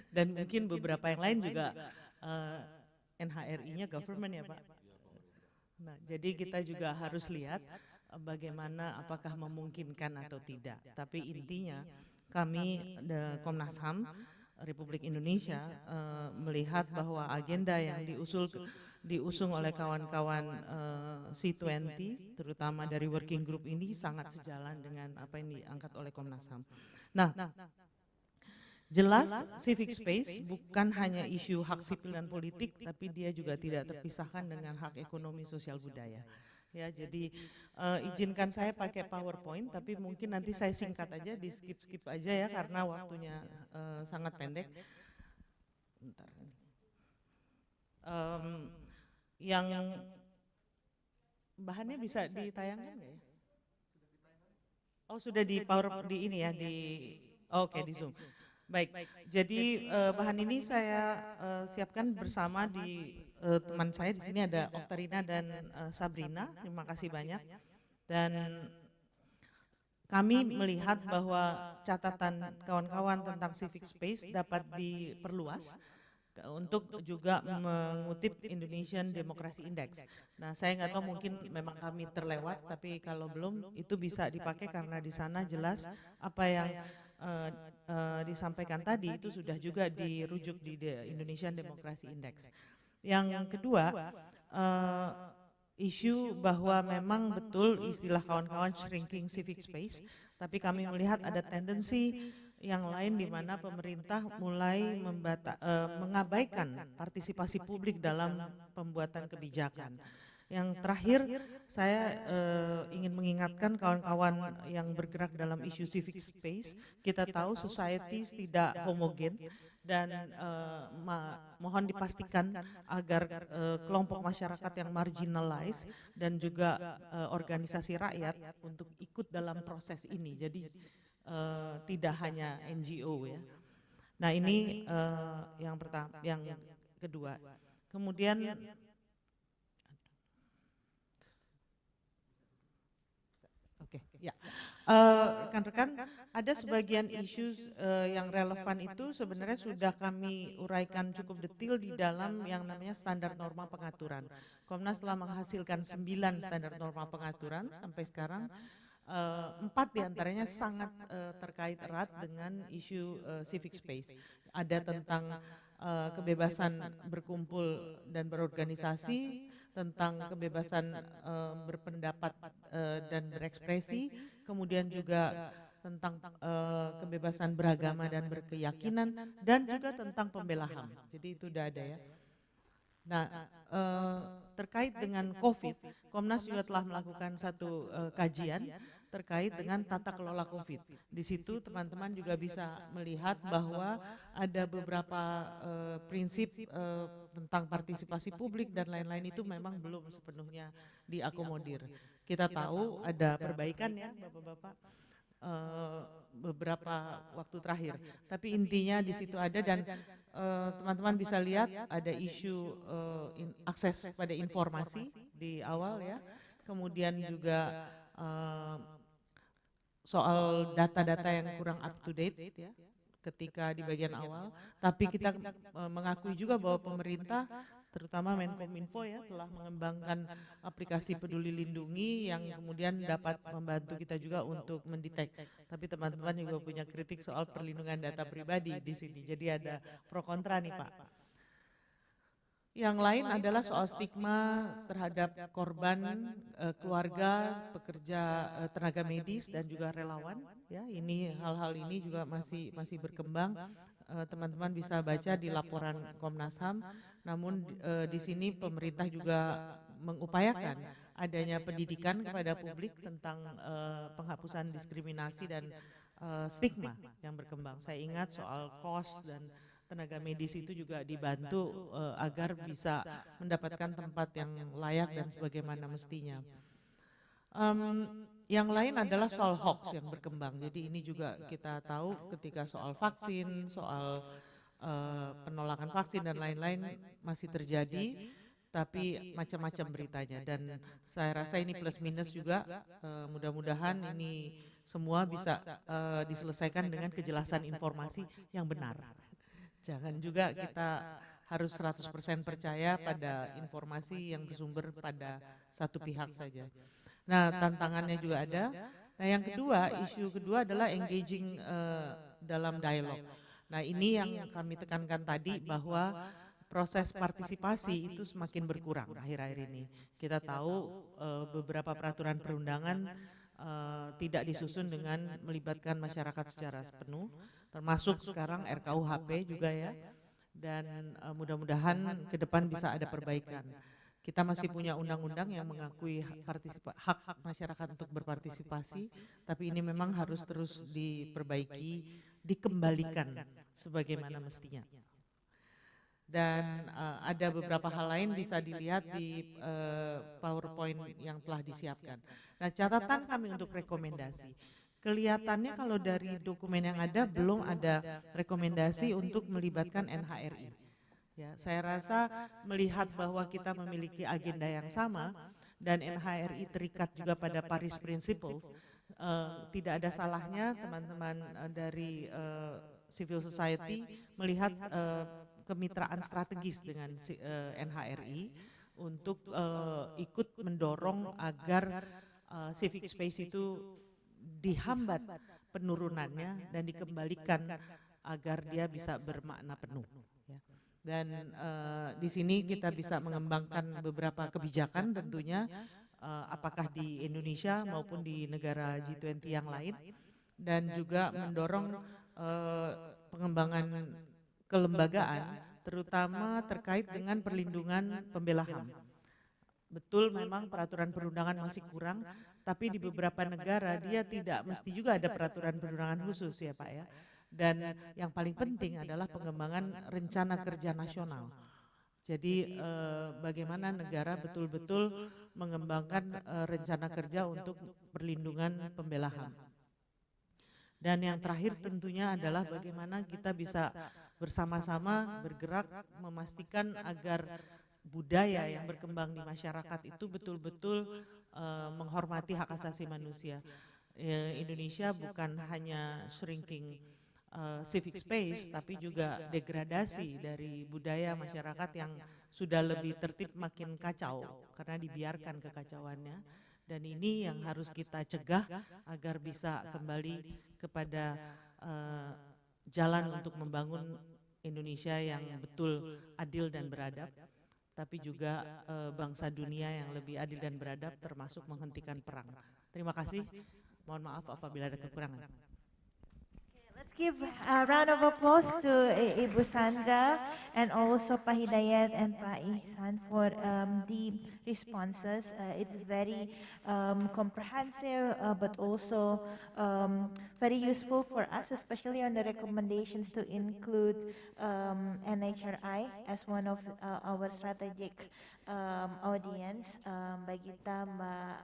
Dan mungkin beberapa yang lain juga NHRI-nya government ya Pak. Nah, jadi kita juga harus lihat bagaimana, apakah memungkinkan atau tidak. Tapi intinya kami Komnas HAM Republik Indonesia melihat bahwa agenda yang diusung oleh kawan-kawan C20, terutama dari working group ini, sangat sejalan dengan apa yang diangkat oleh Komnas HAM. Nah, jelas civic space bukan hanya isu hak sipil dan politik, tapi dia juga tidak terpisahkan dengan hak ekonomi, sosial, budaya. Ya, jadi izinkan saya pakai PowerPoint, tapi mungkin nanti saya singkat aja, di skip aja ya karena waktunya sangat pendek. Bentar. Yang bahannya bisa ditayangkan nggak ya? Oh, sudah di power di ini ya, di oke, di Zoom. Baik, jadi bahan ini saya siapkan bersama di teman saya di sini ada Oktarina dan Sabrina. Terima kasih banyak. Dan kami melihat bahwa catatan kawan-kawan tentang civic space dapat diperluas untuk juga mengutip Indonesian Democracy Index. Nah, saya nggak tahu, mungkin memang kami terlewat, tapi kalau belum itu bisa dipakai karena di sana jelas apa yang disampaikan tadi itu sudah juga dirujuk di Indonesian Democracy Index. Yang kedua, isu bahwa memang betul istilah kawan-kawan shrinking civic space, tapi kami melihat ada tendensi yang lain di mana pemerintah mulai mengabaikan partisipasi publik dalam pembuatan kebijakan. Yang terakhir, saya ingin mengingatkan kawan-kawan yang bergerak dalam isu civic space, kita tahu society tidak homogen, dan mohon dipastikan agar kelompok masyarakat yang marginalized dan juga organisasi rakyat untuk ikut dalam proses ini. Jadi tidak hanya NGO ya. Nah, ini yang pertama, yang kedua. Kemudian oke, ya. Rekan-rekan, ada sebagian isu yang relevan itu sebenarnya sudah kami uraikan cukup detail di dalam yang namanya standar norma pengaturan. Komnas telah menghasilkan 9 standar norma pengaturan sampai sekarang. 4 diantaranya sangat terkait erat dengan isu civic space. Ada tentang kebebasan berkumpul dan berorganisasi, tentang kebebasan berpendapat dan berekspresi, kemudian juga tentang kebebasan beragama dan berkeyakinan, dan juga tentang pembela HAM. Jadi itu sudah ada ya. Nah, terkait dengan COVID, Komnas juga telah melakukan satu kajian terkait dengan tata kelola COVID. Di situ teman-teman juga bisa melihat bahwa ada beberapa prinsip tentang partisipasi publik dan lain-lain itu memang belum sepenuhnya diakomodir. Kita tahu ada perbaikan ya Bapak-Bapak beberapa waktu terakhir. Tapi intinya di situ ada, dan teman-teman bisa lihat ada isu akses pada informasi di awal ya. Kemudian juga soal data-data yang kurang up to date ya ketika di bagian awal. Tapi kita mengakui juga bahwa pemerintah terutama Menkominfo ya telah mengembangkan aplikasi Peduli Lindungi yang kemudian dapat membantu kita juga untuk mendetek. Tapi teman-teman juga punya kritik soal perlindungan data pribadi di sini. Jadi ada pro kontra nih Pak. Yang lain adalah soal stigma terhadap korban, keluarga, pekerja tenaga medis dan juga relawan. Ya, ini hal-hal ini juga masih berkembang. Teman-teman bisa baca di laporan Komnas HAM. Namun di sini pemerintah juga mengupayakan adanya pendidikan kepada publik tentang penghapusan diskriminasi dan stigma yang berkembang. Saya ingat soal cost dan tenaga medis itu juga dibantu agar bisa mendapatkan tempat yang layak dan sebagaimana mestinya. Yang lain adalah soal hoax yang berkembang. Jadi ini juga kita tahu ketika soal vaksin, soal penolakan vaksin dan lain-lain masih terjadi, tapi macam-macam beritanya. Dan saya rasa ini plus minus juga. Mudah-mudahan ini semua bisa diselesaikan dengan kejelasan informasi yang benar. Jangan juga kita harus 100% percaya pada informasi yang bersumber pada satu pihak saja. Nah, tantangannya juga ada. Nah, yang kedua, isu kedua adalah engaging dalam dialog. Nah, ini yang kami tekankan tadi bahwa proses partisipasi itu semakin berkurang akhir-akhir ini. Kita tahu beberapa peraturan perundangan tidak disusun dengan melibatkan masyarakat secara sepenuh, termasuk sekarang RKUHP juga ya. Dan mudah-mudahan ke depan bisa ada perbaikan. Kita masih punya undang-undang yang mengakui hak masyarakat untuk berpartisipasi, tapi ini memang harus terus diperbaiki, dikembalikan sebagaimana mestinya. Dan ada beberapa hal lain bisa dilihat di PowerPoint yang telah disiapkan. Nah, catatan kami untuk rekomendasi. Kelihatannya kalau dari dokumen yang ada belum ada rekomendasi untuk melibatkan NHRI. Ya, saya rasa melihat bahwa kita memiliki agenda yang sama dan NHRI terikat juga pada Paris Principles, tidak ada salahnya teman-teman dari civil society melihat kemitraan strategis dengan NHRI untuk ikut mendorong agar civic space itu dihambat penurunannya dan dikembalikan agar dia bisa bermakna penuh. Ya. Dan di sini kita bisa mengembangkan beberapa kebijakan tentunya, apakah di Indonesia maupun di negara G20 yang lain, dan juga mendorong pengembangan kelembagaan, terutama terkait dengan perlindungan pembela HAM. Betul memang peraturan perundangan masih kurang, tapi di beberapa negara dia tidak mesti juga ada peraturan perundangan khusus ya Pak ya. Dan yang paling penting adalah pengembangan rencana kerja nasional. Jadi bagaimana negara betul-betul mengembangkan rencana kerja untuk perlindungan pembela HAM. Dan yang terakhir tentunya adalah bagaimana kita bisa bersama-sama bergerak memastikan agar budaya yang berkembang di masyarakat itu betul-betul menghormati hak asasi manusia. Indonesia bukan hanya shrinking civic space, tapi juga degradasi dari budaya masyarakat yang sudah lebih tertib makin kacau karena dibiarkan kekacauannya. Dan ini yang harus kita cegah agar bisa kembali kepada jalan untuk membangun Indonesia yang betul adil dan beradab, tapi juga bangsa dunia yang lebih adil dan beradab termasuk menghentikan perang. Terima kasih, mohon maaf apabila ada kekurangan. Let's give a round of applause to Ibu Sandra and also Pak Hidayat and Pak Ihsan for the responses. It's very comprehensive, but also very useful for us, especially on the recommendations to include NHRI as one of our strategic audience, Mbak Gita, Mbak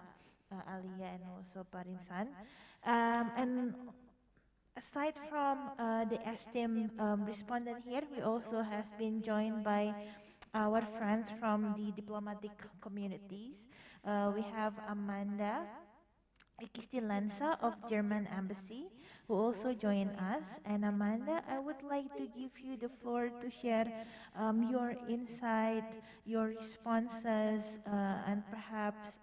Alia, and also Pak Rinsan. And aside from the esteemed respondent here, we also has been joined by our friends from the diplomatic communities. We have Amanda Ikistilansa of German Embassy, who also joined us. And Amanda, I would like to give you the floor to share your insight, your responses, and perhaps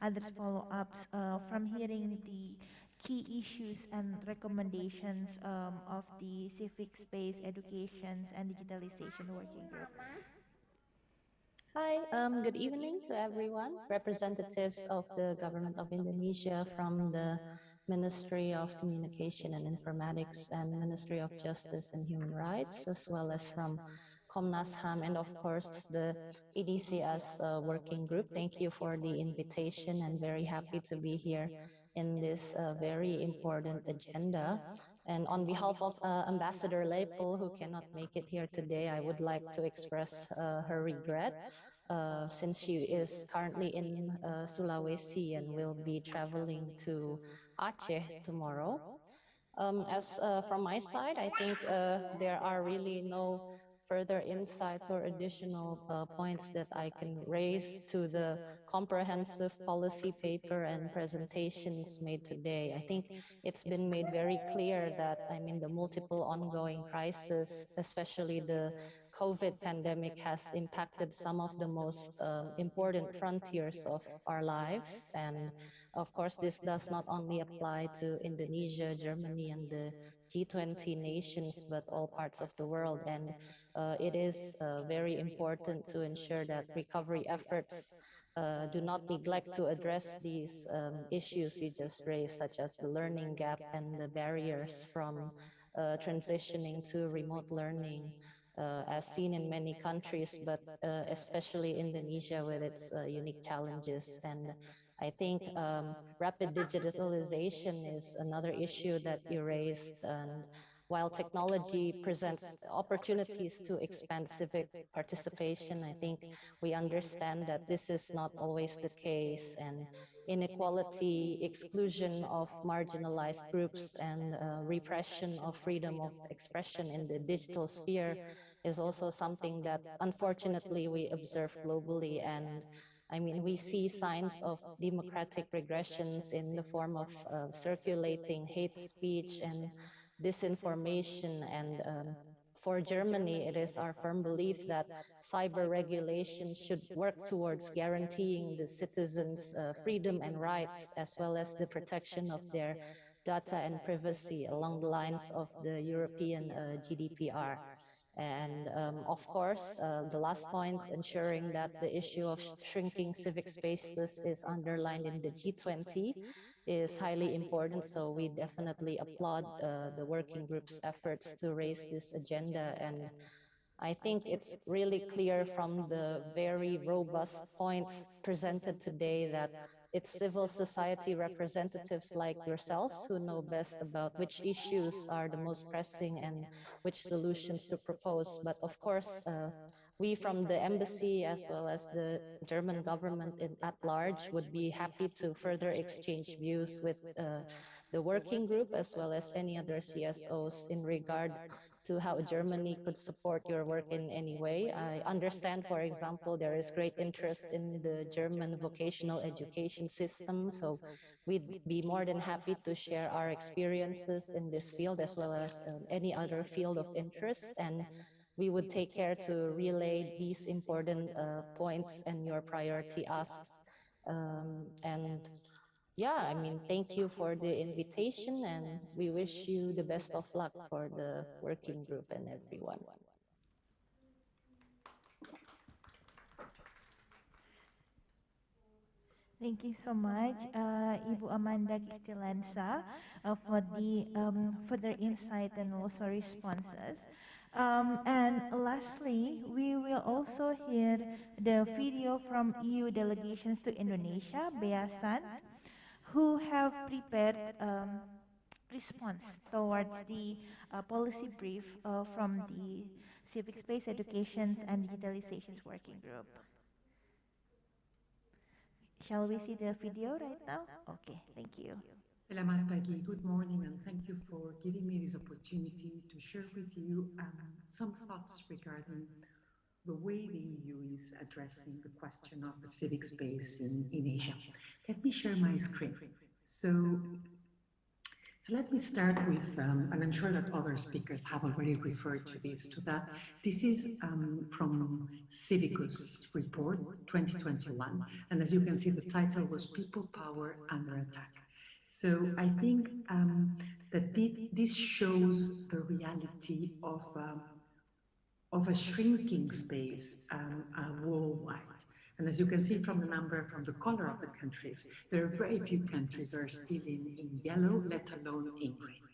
other follow-ups from hearing the key issues and recommendations of the Civic Space Education and Digitalization Working Group. Hi, good evening to everyone, representatives of the Government of Indonesia from the Ministry of Communication and Informatics and Ministry of Justice and Human Rights, as well as from Komnas HAM and of course the EDCS working group. Thank you for the invitation and very happy to be here in this very important agenda. And on behalf of Ambassador Leipel, who cannot make it here today, I would like to express her regret since she is currently in Sulawesi and will be traveling to Aceh tomorrow. As from my side, I think there are really no further insights or additional points that I can raise to the comprehensive policy paper and presentations made today. I think it's been made very clear that, I mean, the multiple ongoing crises, especially the COVID pandemic, has impacted some of the most important frontiers of our lives. And of course, this does not only apply to Indonesia, Germany, and the G20 nations, but all parts of the world. And it is very important to ensure that recovery efforts do not neglect to address these issues you just raised, such as the learning gap and the barriers from transitioning to remote learning. As seen in many countries, but especially Indonesia with its unique challenges. And I think rapid digitalization is another issue that you raised. And while technology presents opportunities to expand civic participation, I think we understand that this is not always the case. And inequality, exclusion of marginalized groups, and repression of freedom of expression in the digital sphere is also something that unfortunately we observe globally. And I mean, we see signs of democratic regressions in the form of circulating hate speech and disinformation. And for Germany, it is our firm belief that cyber regulation should work towards guaranteeing the citizens' freedom and rights, as well as the protection of their data and privacy along the lines of the European GDPR. And of course, the last point, ensuring that the issue of shrinking civic spaces is underlined in the G20 is highly important. So we definitely applaud the working group's efforts to raise this agenda. And I think it's really clear from the very robust points presented today that it's civil society representatives like yourselves who know best about which issues are the most pressing and which solutions to propose. But of course, we from the embassy as well as the German government at large would be happy to further exchange views with the working group as well as any other CSOs in regard to how Germany could support your work in any way. I understand, for example, there is great interest in the German vocational education system. So we'd be more than happy to share our experiences in this field as well as any other field of interest. And we would take care to relay these important points and your priority asks. And yeah, I mean, thank you for the invitation, and we wish you the best of luck for the working group and everyone. Thank you so much, Ibu Amanda Kistilansa, for the further insight and also responses. And lastly, we will also hear the video from EU delegations to Indonesia, Beasans, who have prepared response towards the policy brief from the Civic Space Educations and Digitalizations Working Group. Shall we see the video right now? Okay, thank you. Selamat pagi, good morning, and thank you for giving me this opportunity to share with you some thoughts regarding the way the EU is addressing the question of the civic space in Asia. Let me share my screen. So let me start with, and I'm sure that other speakers have already referred to this, this is from Civicus report 2021, and as you can see, the title was People Power Under Attack. So I think that this shows the reality of a shrinking space worldwide. And as you can see from the number, from the color of the countries, there are very few countries that are still in yellow, let alone in green.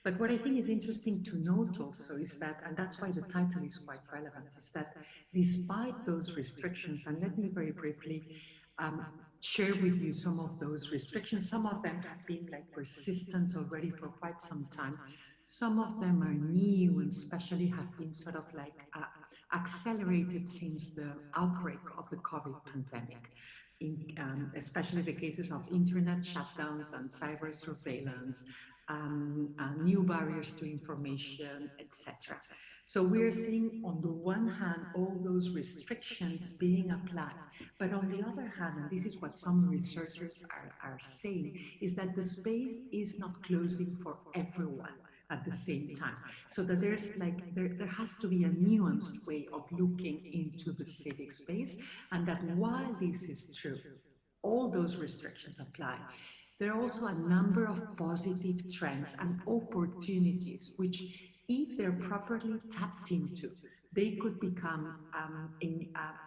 But what I think is interesting to note also is that, and that's why the title is quite relevant, is that despite those restrictions, and let me very briefly share with you some of those restrictions. Some of them have been like persistent already for quite some time. Some of them are new and especially have been sort of like accelerated since the outbreak of the COVID pandemic, especially the cases of internet shutdowns and cyber surveillance, new barriers to information, etc. So we're seeing, on the one hand, all those restrictions being applied, but on the other hand, and this is what some researchers are saying, is that the space is not closing for everyone at the same time. So that there's there has to be a nuanced way of looking into the civic space, and that while this is true, all those restrictions apply. There are also a number of positive trends and opportunities which, if they're properly tapped into, they could become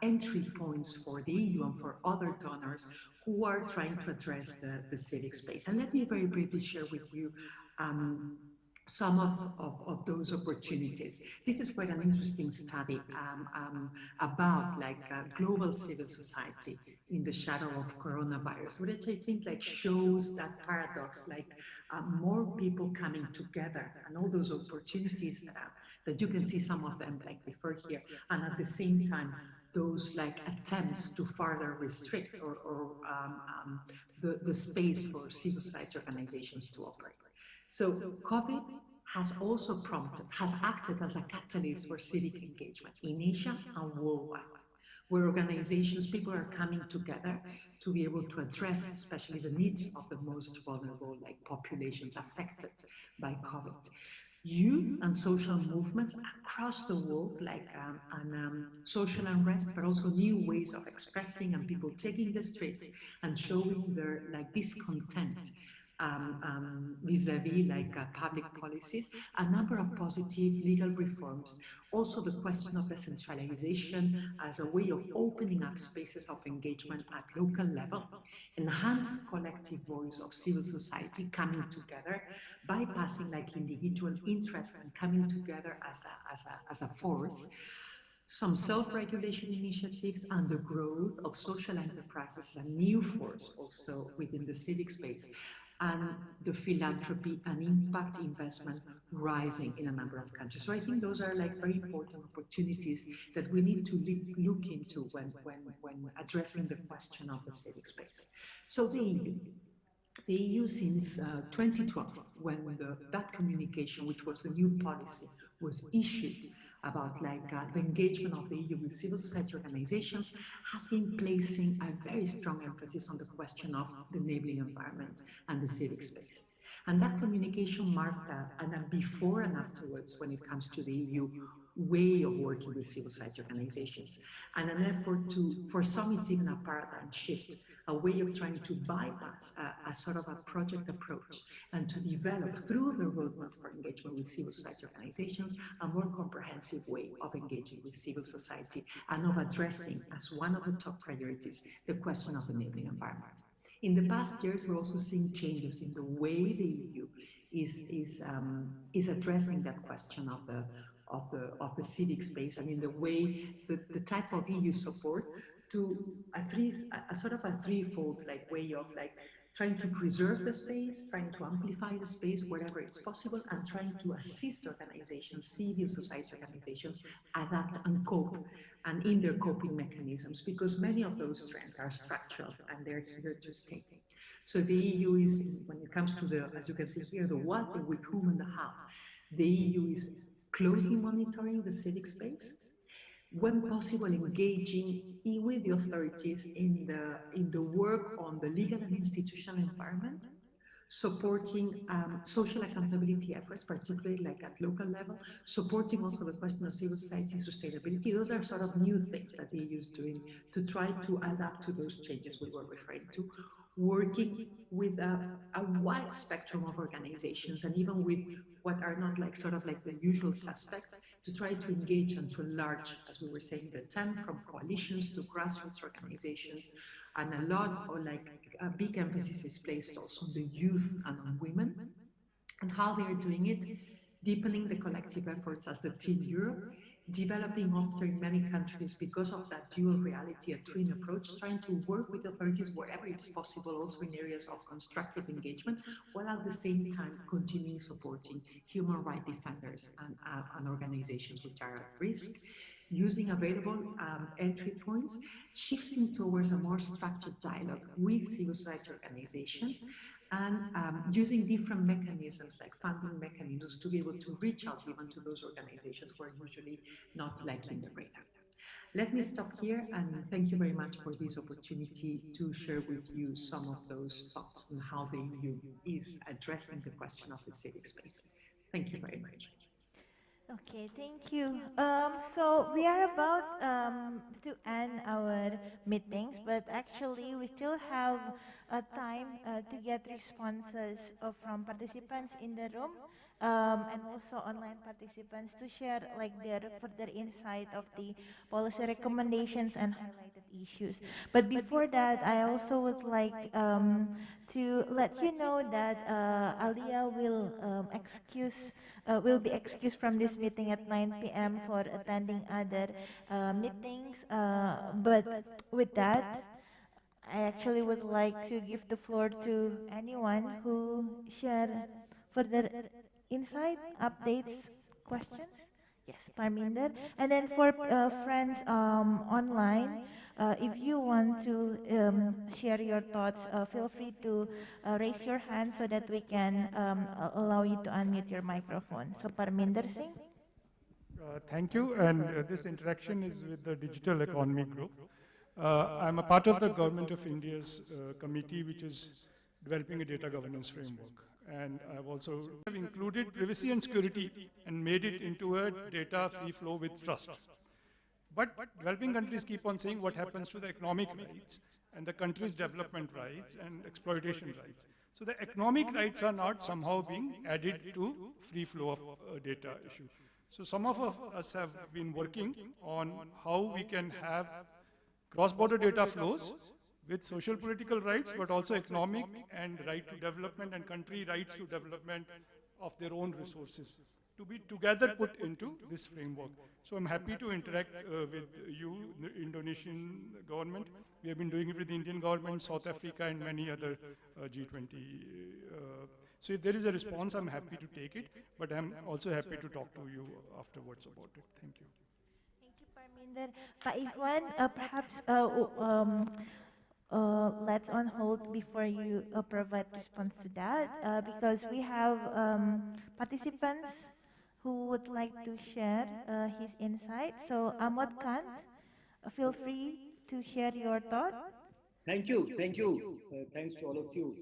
entry points for the EU and for other donors who are trying to address the civic space. And let me very briefly share with you some of those opportunities. This is quite an interesting study about global civil society in the shadow of coronavirus, which I think shows that paradox, more people coming together and all those opportunities that you can see some of them before here, and at the same time those attempts to further restrict or the space for civil society organizations to operate. So COVID has also has acted as a catalyst for civic engagement in Asia and worldwide, where organizations, people are coming together to be able to address especially the needs of the most vulnerable, populations affected by COVID. Youth and social movements across the world, social unrest, but also new ways of expressing and people taking the streets and showing their discontent vis-a-vis public policies, a number of positive legal reforms, also the question of decentralization as a way of opening up spaces of engagement at local level, enhanced collective voice of civil society coming together, bypassing individual interest and coming together as a force, some self-regulation initiatives, and the growth of social enterprises, a new force also within the civic space, and the philanthropy and impact investment rising in a number of countries. So I think those are very important opportunities that we need to look into when addressing the question of the civic space. So the EU. The EU since 2012, when that communication, which was the new policy, was issued about the engagement of the EU with civil society organizations, has been placing a very strong emphasis on the question of the enabling environment and the civic space. And that communication marked a before and afterwards when it comes to the EU way of working with civil society organizations, and an effort to, for some it's even a paradigm shift, a way of trying to bypass a sort of a project approach and to develop through the roadmaps for engagement with civil society organizations a more comprehensive way of engaging with civil society and of addressing as one of the top priorities the question of enabling environment. In the past years, we're also seeing changes in the way the EU is addressing that question of the civic space, and in the way the type of EU support to a sort of a threefold way of trying to preserve the space, trying to amplify the space wherever it's possible, and trying to assist organizations, civil society organizations, adapt and cope, and in their coping mechanisms, because many of those trends are structural and they're here to stay. So the EU is, when it comes to the, as you can see here, the what, the with whom, and the how, the EU is closely monitoring the civic space, when possible engaging with the authorities in the work on the legal and institutional environment, supporting social accountability efforts, particularly at local level, supporting also the question of civil society sustainability. Those are sort of new things that the EU is doing to try to adapt to those changes we were referring to, working with a wide spectrum of organizations, and even with what are not the usual suspects, to try to engage and to enlarge, as we were saying, the 10 from coalitions to grassroots organizations, and a lot of a big emphasis is placed also on the youth and on women, and how they are doing it, deepening the collective efforts as the Team Europe, developing often in many countries because of that dual reality, a twin approach, trying to work with authorities wherever it's possible, also in areas of constructive engagement, while at the same time continuing supporting human rights defenders and organizations which are at risk. using available entry points, shifting towards a more structured dialogue with civil society organizations, and using different mechanisms like funding mechanisms to be able to reach out even to those organizations who are usually not like in the radar. Let me stop here and thank you very much for this opportunity to share with you some of those thoughts on how the EU is addressing the question of the civic space. Thank you very much. Okay, thank you. So we are about to end our meetings, but actually we still have time to get responses from participants in the room and also online participants to share like their further insight of the policy recommendations and highlighted issues. But before that, I also would like to let you know that Alia will be excused from this meeting at 9 p.m. for attending other meetings. But with that, I actually would like to give the floor to anyone who share further insight, updates, questions. Yes, Parminder. And then for friends online, if you want to share your thoughts, feel free to raise your hand so that we can allow you to unmute your microphone. So Parminder Singh. Thank you. And this interaction is with the Digital Economy Group. I'm a part of the Government of India's committee, which is developing a data governance framework. And I've also included privacy and security and made it into a data free flow with trust. But developing countries keep on saying what happens to the economic rights and the country's development rights and exploitation rights. So the economic rights are not somehow being added to free flow of data issue. So some of us have been working on how we can have cross-border data flows with social political rights, but also economic and right to development and country rights to development of their own resources to be together put into this framework. So I'm happy to interact with you, the Indonesian government. We have been doing it with the Indian government, South Africa, and many other G20. So if there is a response, I'm happy to take it, but I'm also happy to talk to you afterwards about it. Thank you. Thank you, Parminder. Pak Ikhwan, perhaps let's on hold before you provide response to that, because we have participants who would like to share his insight. So Ahmad Khan, feel free to share your thought. Thank you, thank you. Thanks to all of you.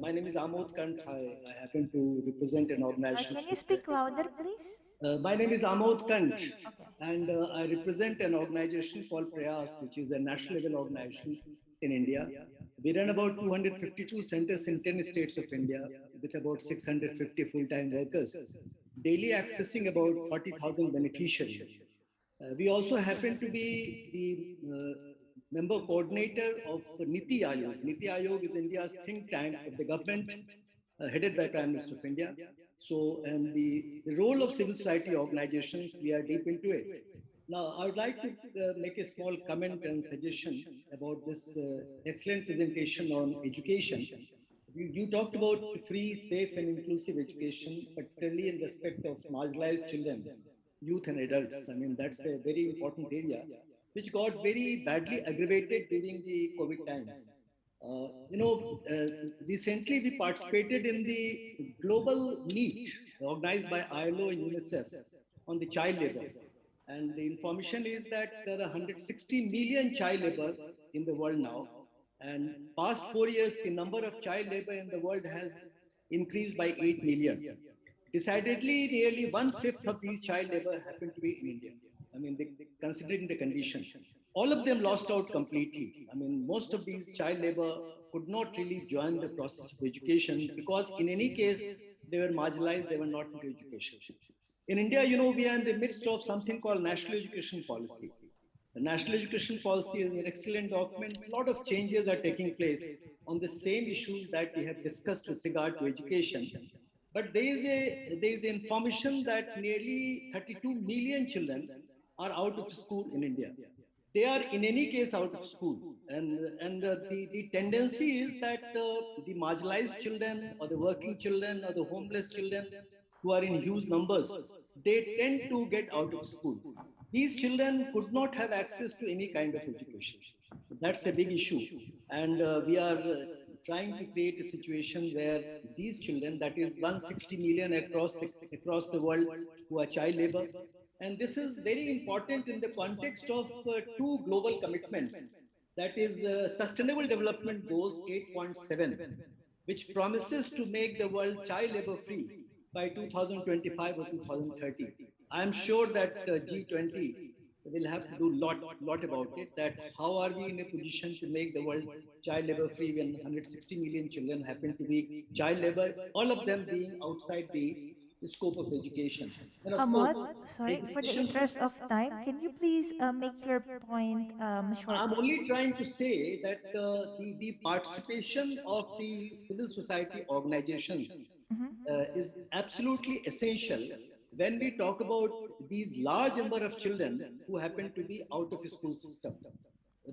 My name is Amod Kant. I happen to represent an organization. Can you speak louder, please? My name is Amod Kant, Okay. and I represent an organization called Prayas, which is a national level organization in India. We run about 252 centers in 10 states of India with about 650 full-time workers, daily accessing about 40,000 beneficiaries. We also happen to be the member coordinator of Niti Aayog. Niti Aayog is India's think tank of the government, headed by Prime Minister of India. So, and the role of civil society organizations, we are deep into it. Now, I would like to make a small comment and suggestion about this excellent presentation on education. You talked about free, safe, and inclusive education, particularly in respect of marginalized children, youth, and adults. I mean, that's a very important area, which got very badly aggravated during the COVID times. Recently we participated in the global meet organized by ILO and UNICEF on the child labor. And the information is that there are 160 million child labor in the world now. And past 4 years, the number of child labor in the world has increased by 8 million. Decidedly, nearly 1/5 of these child labor happen to be in India. I mean, considering the condition. All of them lost out completely. I mean, most of these child labor could not really join the process of education because in any case, they were marginalized, they were not into education. In India, we are in the midst of something called National Education Policy. The National Education Policy is an excellent document. A lot of changes are taking place on the same issues that we have discussed with regard to education. But there is information that nearly 32 million children are out of school in India. They are in any case out of school. And the tendency is that the marginalized children or the working children or the homeless children who are in huge numbers, they tend to get out of school. these children could not have access to any kind of education. That's a big issue. And we are trying to create a situation where these children, that is 160 million across the world, who are child labor. And this is very important in the context of two global commitments. That is Sustainable Development Goals 8.7, which promises to make the world child labor free by 2025 or 2030. I'm sure that G20 will have to do lot about it. That how are we in a position to make the world child labor free when 160 million children happen to be child labor, all of them being outside the scope of education. And of course, Ahmad, sorry, for the education. interest of time, can you please make your point short? I'm only trying to say that the participation of the civil society organizations is absolutely essential when we talk about these large number of children who happen to be out of a school system,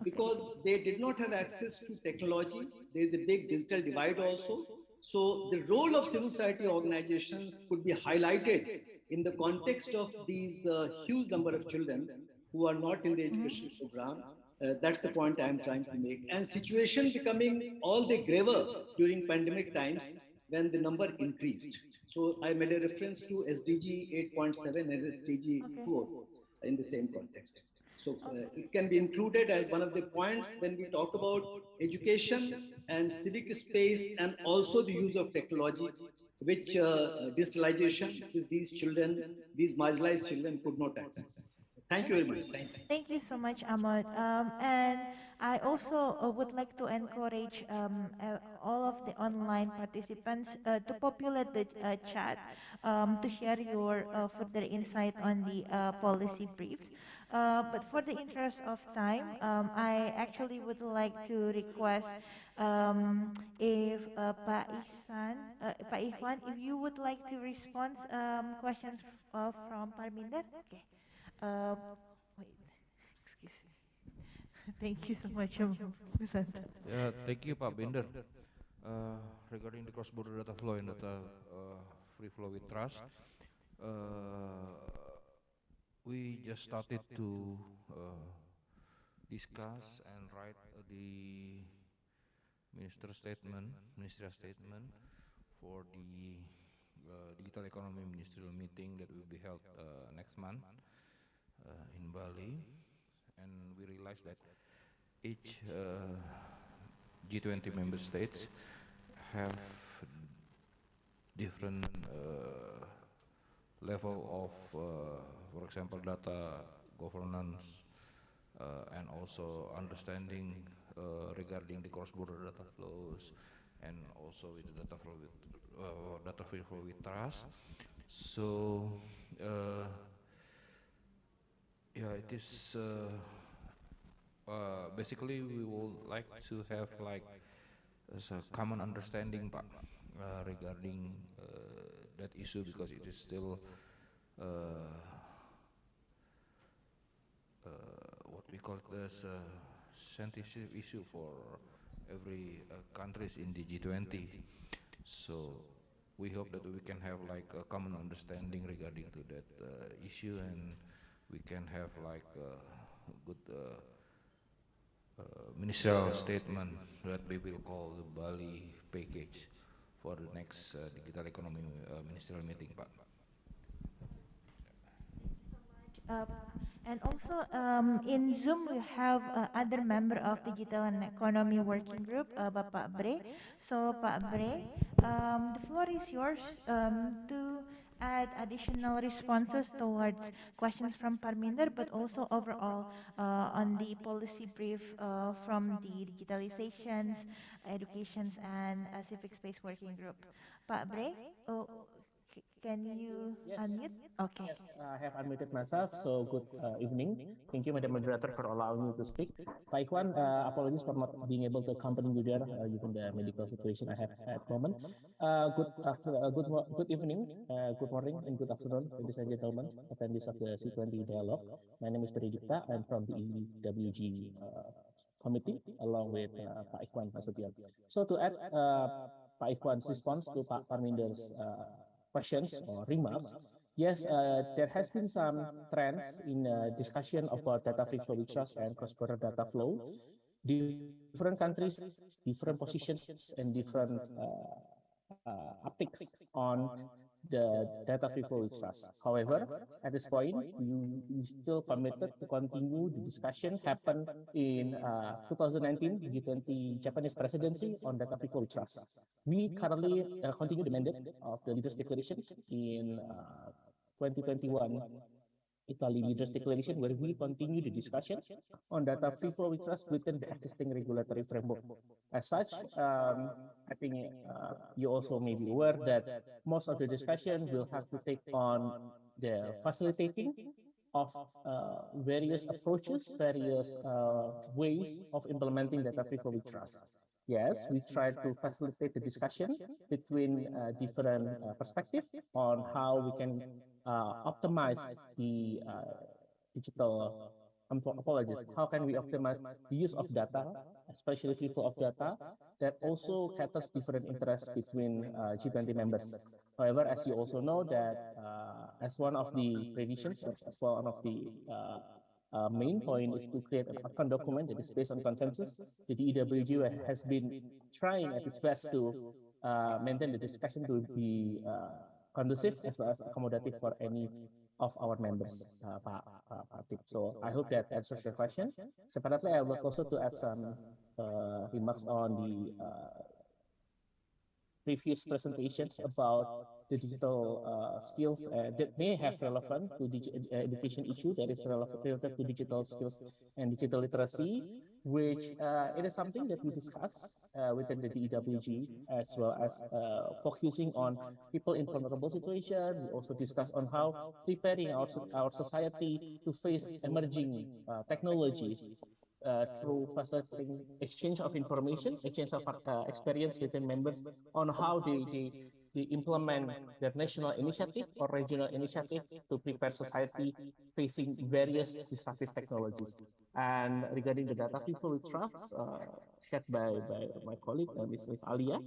because they did not have access to technology. There is a big digital divide also. So the role of civil society organizations could be highlighted in the context of these huge number of children who are not in the education program. That's the point I'm trying to make. And situation becoming all the graver during pandemic times when the number increased. So I made a reference to SDG 8.7 and SDG 4 in the same context. So it can be included as one of the points when we talk about education and civic space, and also the use of technology, which digitalization, which these children, these marginalized children could not access. Thank you very much. Thank you. Thank you so much, Ahmad. And I also would like to encourage all of the online participants to populate the chat to share your further insight on the policy briefs. But for the interest of time, I actually would like to request if Pak Ihwan, if you would like to respond questions from Parminder. Okay. Uh, Wait, excuse me. Thank you so much, Musanta. Yeah, thank you, Pak Binder. Regarding the cross-border data flow and data free flow with trust, we just started to discuss and write the ministerial statement for the digital economy ministerial meeting that will be held next month in Bali. And we realized that each G20 member states have different level of, for example, data governance and also understanding regarding the cross-border data flows, and also with the data flow with data free flow with trust. So yeah, it is basically we would like to have like as a common understanding, Pak, regarding that issue, because it is still what we call it as a sensitive issue for every countries in the G20. So we hope that we can have like a common understanding regarding to that issue, and we can have like a good ministerial statement that we will call the Bali package for the next digital economy ministerial meeting, Pak. Uh, and also in Zoom we have other member of Digital and Economy Working Group, Bapak Bre. So Pak Bre, the floor is yours to add additional responses towards questions from Parminder, but also overall on the policy brief from the Digitalizations, Educations, and Civic Space Working Group. Pak Bre, can you unmute? Okay. Yes, I have unmuted myself. So good evening. Thank you, Madam Moderator, for allowing me to speak. Pak Ikhwan, apologies for not being able to accompany you there given the medical situation I have at the moment. Good evening, good morning, and good afternoon, ladies and gentlemen, attendees of the C20 dialogue. My name is Breakout. I'm from the EDCSWG committee, along with Pak Ikhwan Nasution. So to add Pak Ikhwan's response to Pak Parminder's questions or remarks, yes, there has been some trends in discussion about data free flowing trust and cross-border data flow. Different countries, different positions, and different optics on the data free flow trust. However, at this point, we still committed to continue the discussion happen in 2019 G20 Japanese presidency on data free flow trust. We currently continue the mandate of the leaders declaration in 2021 Italy Leaders Declaration, where we continue the discussion on data free flowing trust within the existing regulatory framework. As such, I think you also may be aware that most of the discussion will have to take on the facilitating of various approaches, various ways of implementing data free flowing trust. Yes, we try to facilitate the discussion between different perspectives on how we can optimize the digital apologies. How can we optimize the use of data, especially free flow of data, that also caters different interests between G20 members. However, as you also know that as one of the traditions, or as well one of the main point is to create an outcome document that is based on consensus. The DEWG has been trying at its best to maintain the discussion to be conducive as well as accommodative for any of our members, Pak Tip. So I hope that answers your question. Separately, I would like also to add some remarks on the previous presentations about the digital skills that may have relevant to the education issue that is related to digital skills and digital literacy, which it is something that we discuss within the DEWG, as well as focusing on people in vulnerable situation. We also discuss on how preparing our society to face emerging technologies through facilitating exchange of information, exchange of experience within members on how they implement their national initiative or regional initiative to prepare society facing various disruptive technologies. And regarding the data people with trust, shared by my colleague, Ms. Alia,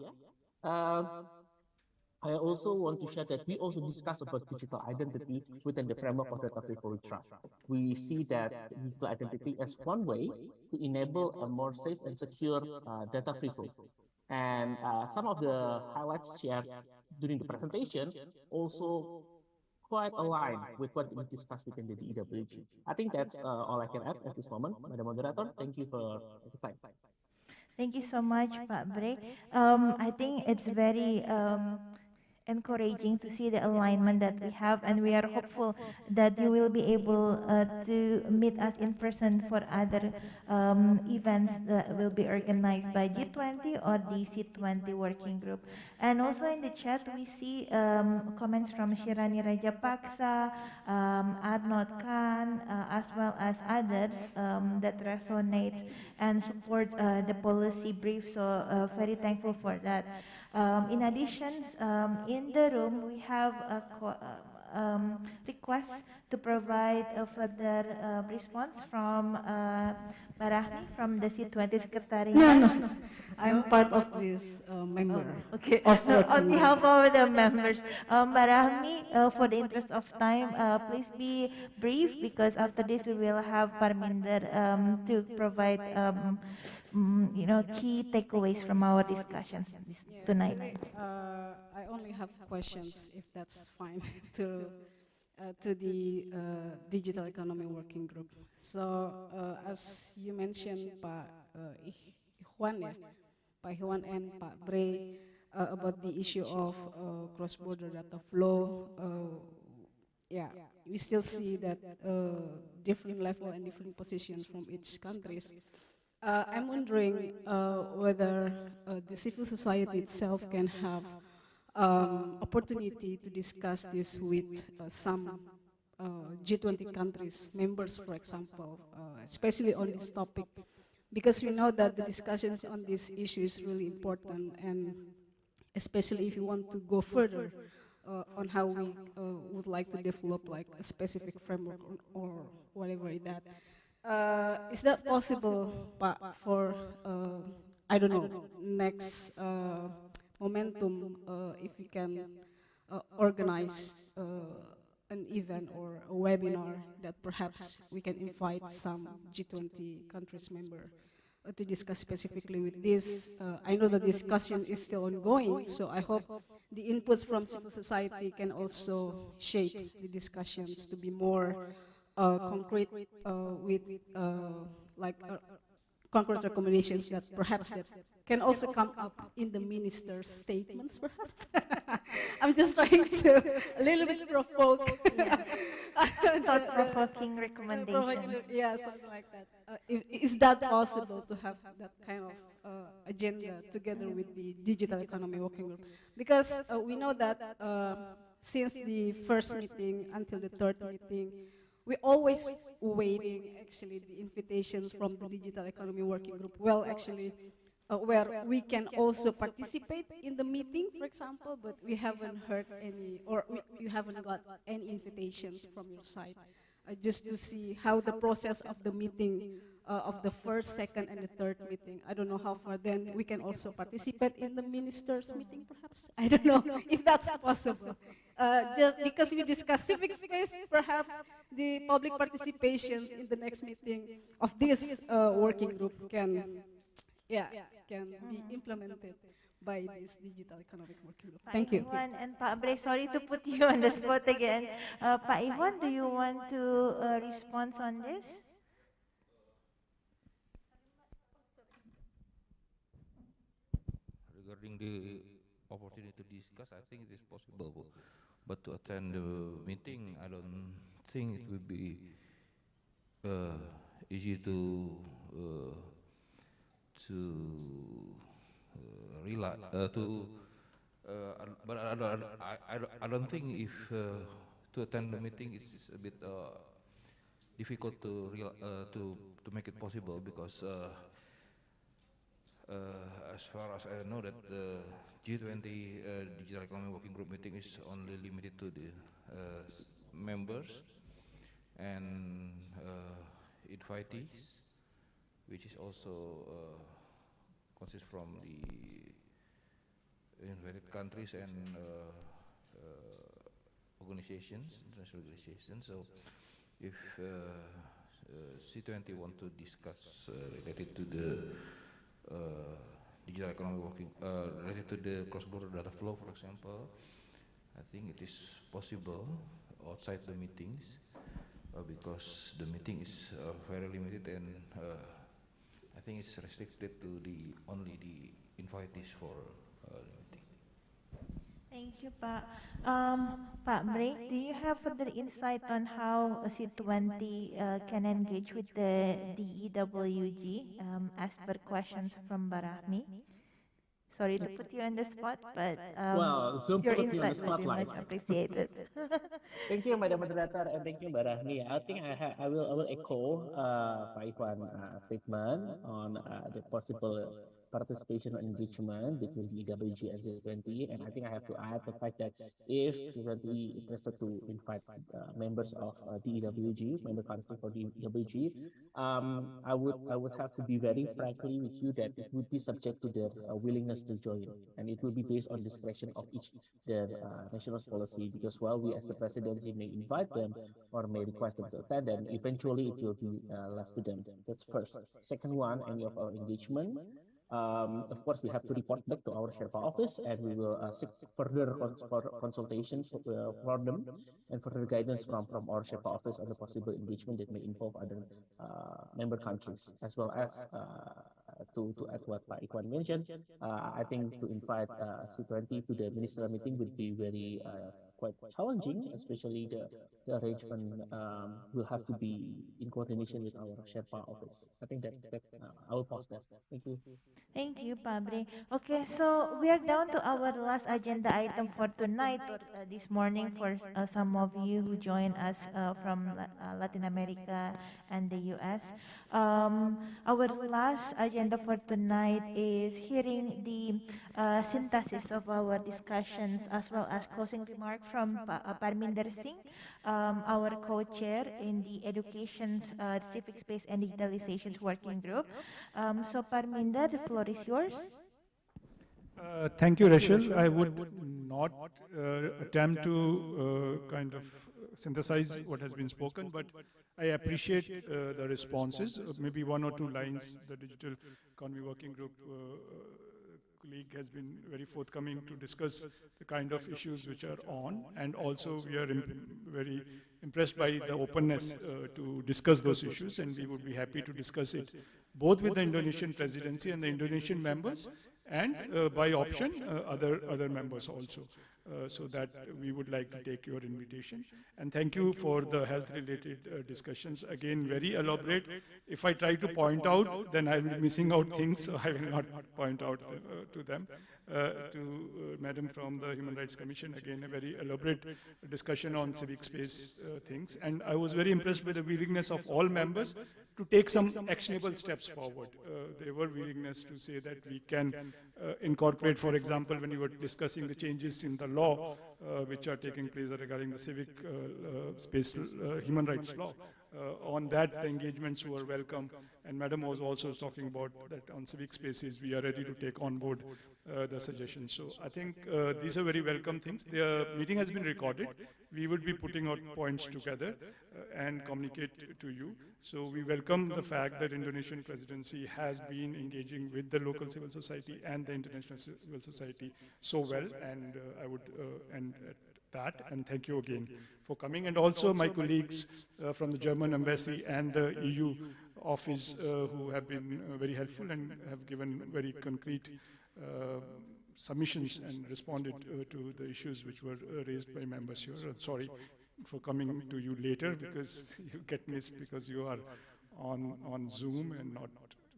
I also want to share that we also discuss about digital identity within the framework of data people with trust. We see that digital identity as one way to enable a more safe and secure data free flow. And some of the highlights shared during the presentation also quite aligned with what we discussed within the DEWG. I think that's all I can add at this moment. Madam Moderator, thank you for the time. Thank you so much, Pak Bre. I think it's very encouraging to see the alignment that we have, and we are hopeful that you will be able to meet us in person for other events that will be organized by G20 or the C20 working group. And also in the chat, we see comments from Shirani Rajapaksa, Arnold Khan, as well as others that resonates and support the policy brief. So very thankful for that. In addition, in the room, we have a request to provide a further response from Barahmi from the C20 Secretariat. No. I'm part of this member. Okay. No, on behalf of the members, Barahmi, for the interest of time, please be brief because after this we will have Parminder to provide key takeaways from our discussions tonight. I only have questions, if that's fine, to the Digital Economy Working Group. So, as you mentioned, Pak Ikhwan and Pak Bre, about the issue of cross-border data flow, we still see that different level and different positions from each countries. I'm wondering whether the civil society itself can have opportunity to discuss this with some G20 countries, members, for example, especially on this topic, because we know that the discussions on this issue is really important, and especially if you want to go further on how we would like to develop like a specific framework or whatever that. Is that possible, Pak, for, I don't know, next momentum, if we can organize an event or a webinar that perhaps we can invite some G20 countries member to discuss specifically with this. I know the discussion is still ongoing, so I hope the inputs from civil society can also shape the discussions to be more concrete with like concrete recommendations that perhaps that can also come up in the minister's statements, perhaps. I'm just trying to a little bit provoke. Thought-provoking recommendations. Yeah, something like that. Is that possible to have that kind of agenda together with the digital economy working group? Because we know that since the first meeting until the third meeting, we always waiting actually the invitations from the digital economy working group. Well, actually, where we can also participate in the meeting, for example, but we haven't heard any, or you haven't got any invitations from your side. Just to see how the process of the meeting, of the first, second, and the third meeting. I don't know how far then we can also participate in the ministers' meeting, perhaps. I don't know if that's possible. Just because we discuss civic space, perhaps the public participations in the next meeting of this working group can, yeah, can be implemented by this digital economic working group. Thank you. Iwan and Pak Bre, sorry to put you on the spot again. Pak Iwan, do you want to respond on this? Regarding the opportunity to discuss, I think it is possible, but to attend the meeting, I don't think it will be easy to rely but I don't think if to attend the meeting is a bit difficult to to make it possible, because as far as I know that the G20 Digital Economy Working Group meeting is only limited to the members and invitees, which is also consists from the invited countries and organizations, international organizations. So if C20 want to discuss related to the digital economy working, related to the cross-border data flow, for example, I think it is possible outside the meetings, because the meeting is very limited, and I think it's restricted to the only the invitees for the meeting. Thank you, Pak. Pak Bre, do you have further insight on how a C20 can engage with the DEWG as per questions from Barahmi? Sorry to put you on the spot, but Well, Zoom your put me on the insight would be spotlight. much appreciated. Thank you, Madam Moderator, and thank you, Mbak Rahmi. I think I will echo Pak Iwan statement on the possible participation and engagement between the EWG and C20. And I think I have to add the fact that if C20 interested to invite members of the EWG, member country for the EWG, I would have to be very frankly with you that it would be subject to their willingness to join, and it will be based on discretion of each their national policy. Because while we as the presidency may invite them or may request them to attend, then eventually it will be left to them. That's first. Second one, any of our engagement. Of course, we have to report back to our Sherpa office, and we will seek further consultations for them and further guidance from our Sherpa office on the possible engagement that may involve other member countries, as well as to add what Pak Iwan mentioned. I think to invite C20 to the ministerial meeting would be very quite challenging, especially the arrangement will have to be in coordination with our Sherpa office. I think that I will pause that. Thank you. Thank you, Pabre. Okay, so we are down to our last agenda item for tonight or this morning for some of you who join us from Latin America and the US. Our last agenda for tonight is hearing the synthesis of our discussions as well as closing remark from Parminder Singh, our co-chair in the Education, Civic Space and Digitalizations Working Group. So Parminder, the floor is yours. Thank you, Rachel. I would not attempt to kind of synthesize what has been spoken, but I appreciate the responses. Maybe one or two lines. The Digital Economy Working Group colleague has been very forthcoming to discuss the kind of issues which are on, and also we are very impressed by the openness to discuss those issues, and we would be happy to discuss it both with the Indonesian presidency and the Indonesian members, and by option other members also. So that we would like to take your invitation. And thank you for the health-related discussions. Again, very elaborate. If I try to point out, then I will be missing out things, so I will not point out to them. To Madam from the Human Rights Commission, again, a very elaborate discussion on civic space things. And I was very impressed with the willingness of all members to take some actionable steps forward. There were willingness to say that we can incorporate, for example, when you were discussing the changes in the law which are taking place regarding the civic space human rights law. On that, the engagements were welcome, and Madam was also talking about that on civic spaces, we are ready to take on board the suggestions. So I think these are very welcome things. The meeting has been recorded. We would be putting out points together and communicate to you. So we welcome the fact that Indonesian presidency has been engaging with the local civil society and the international civil society so well, and I would end at that, and thank you again for coming. And also my colleagues from the German embassy and the EU office who have been very helpful and have given very concrete submissions and responded to the issues which were raised by members here. Sorry for coming to you later, because you get missed because you are on Zoom and not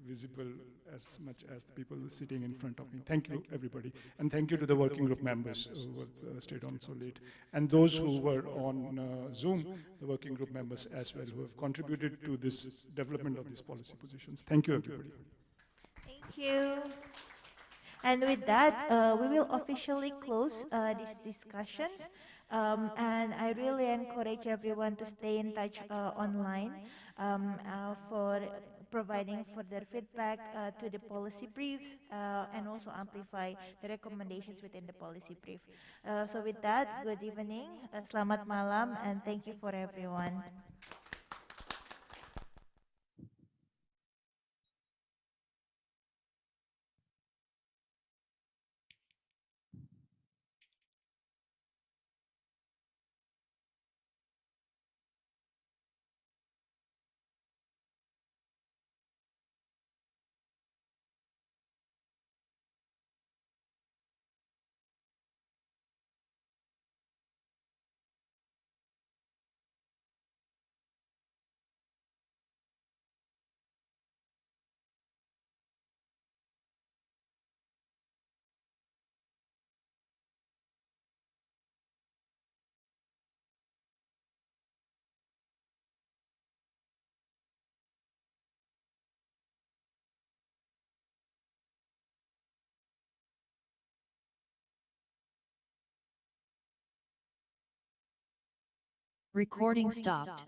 visible as much as the people sitting in front of me. Thank you, everybody. And thank you to the working group members who stayed on so late. And those who were on Zoom, the working group members as well, who have contributed to this development of these policy positions. Thank you, everybody. Thank you. And with that, we will officially close these discussions. And I really encourage everyone to stay in touch online for providing further feedback to the policy briefs and also amplify the recommendations within the policy brief. So with that, good evening, selamat malam, and thank you for everyone. Recording stopped.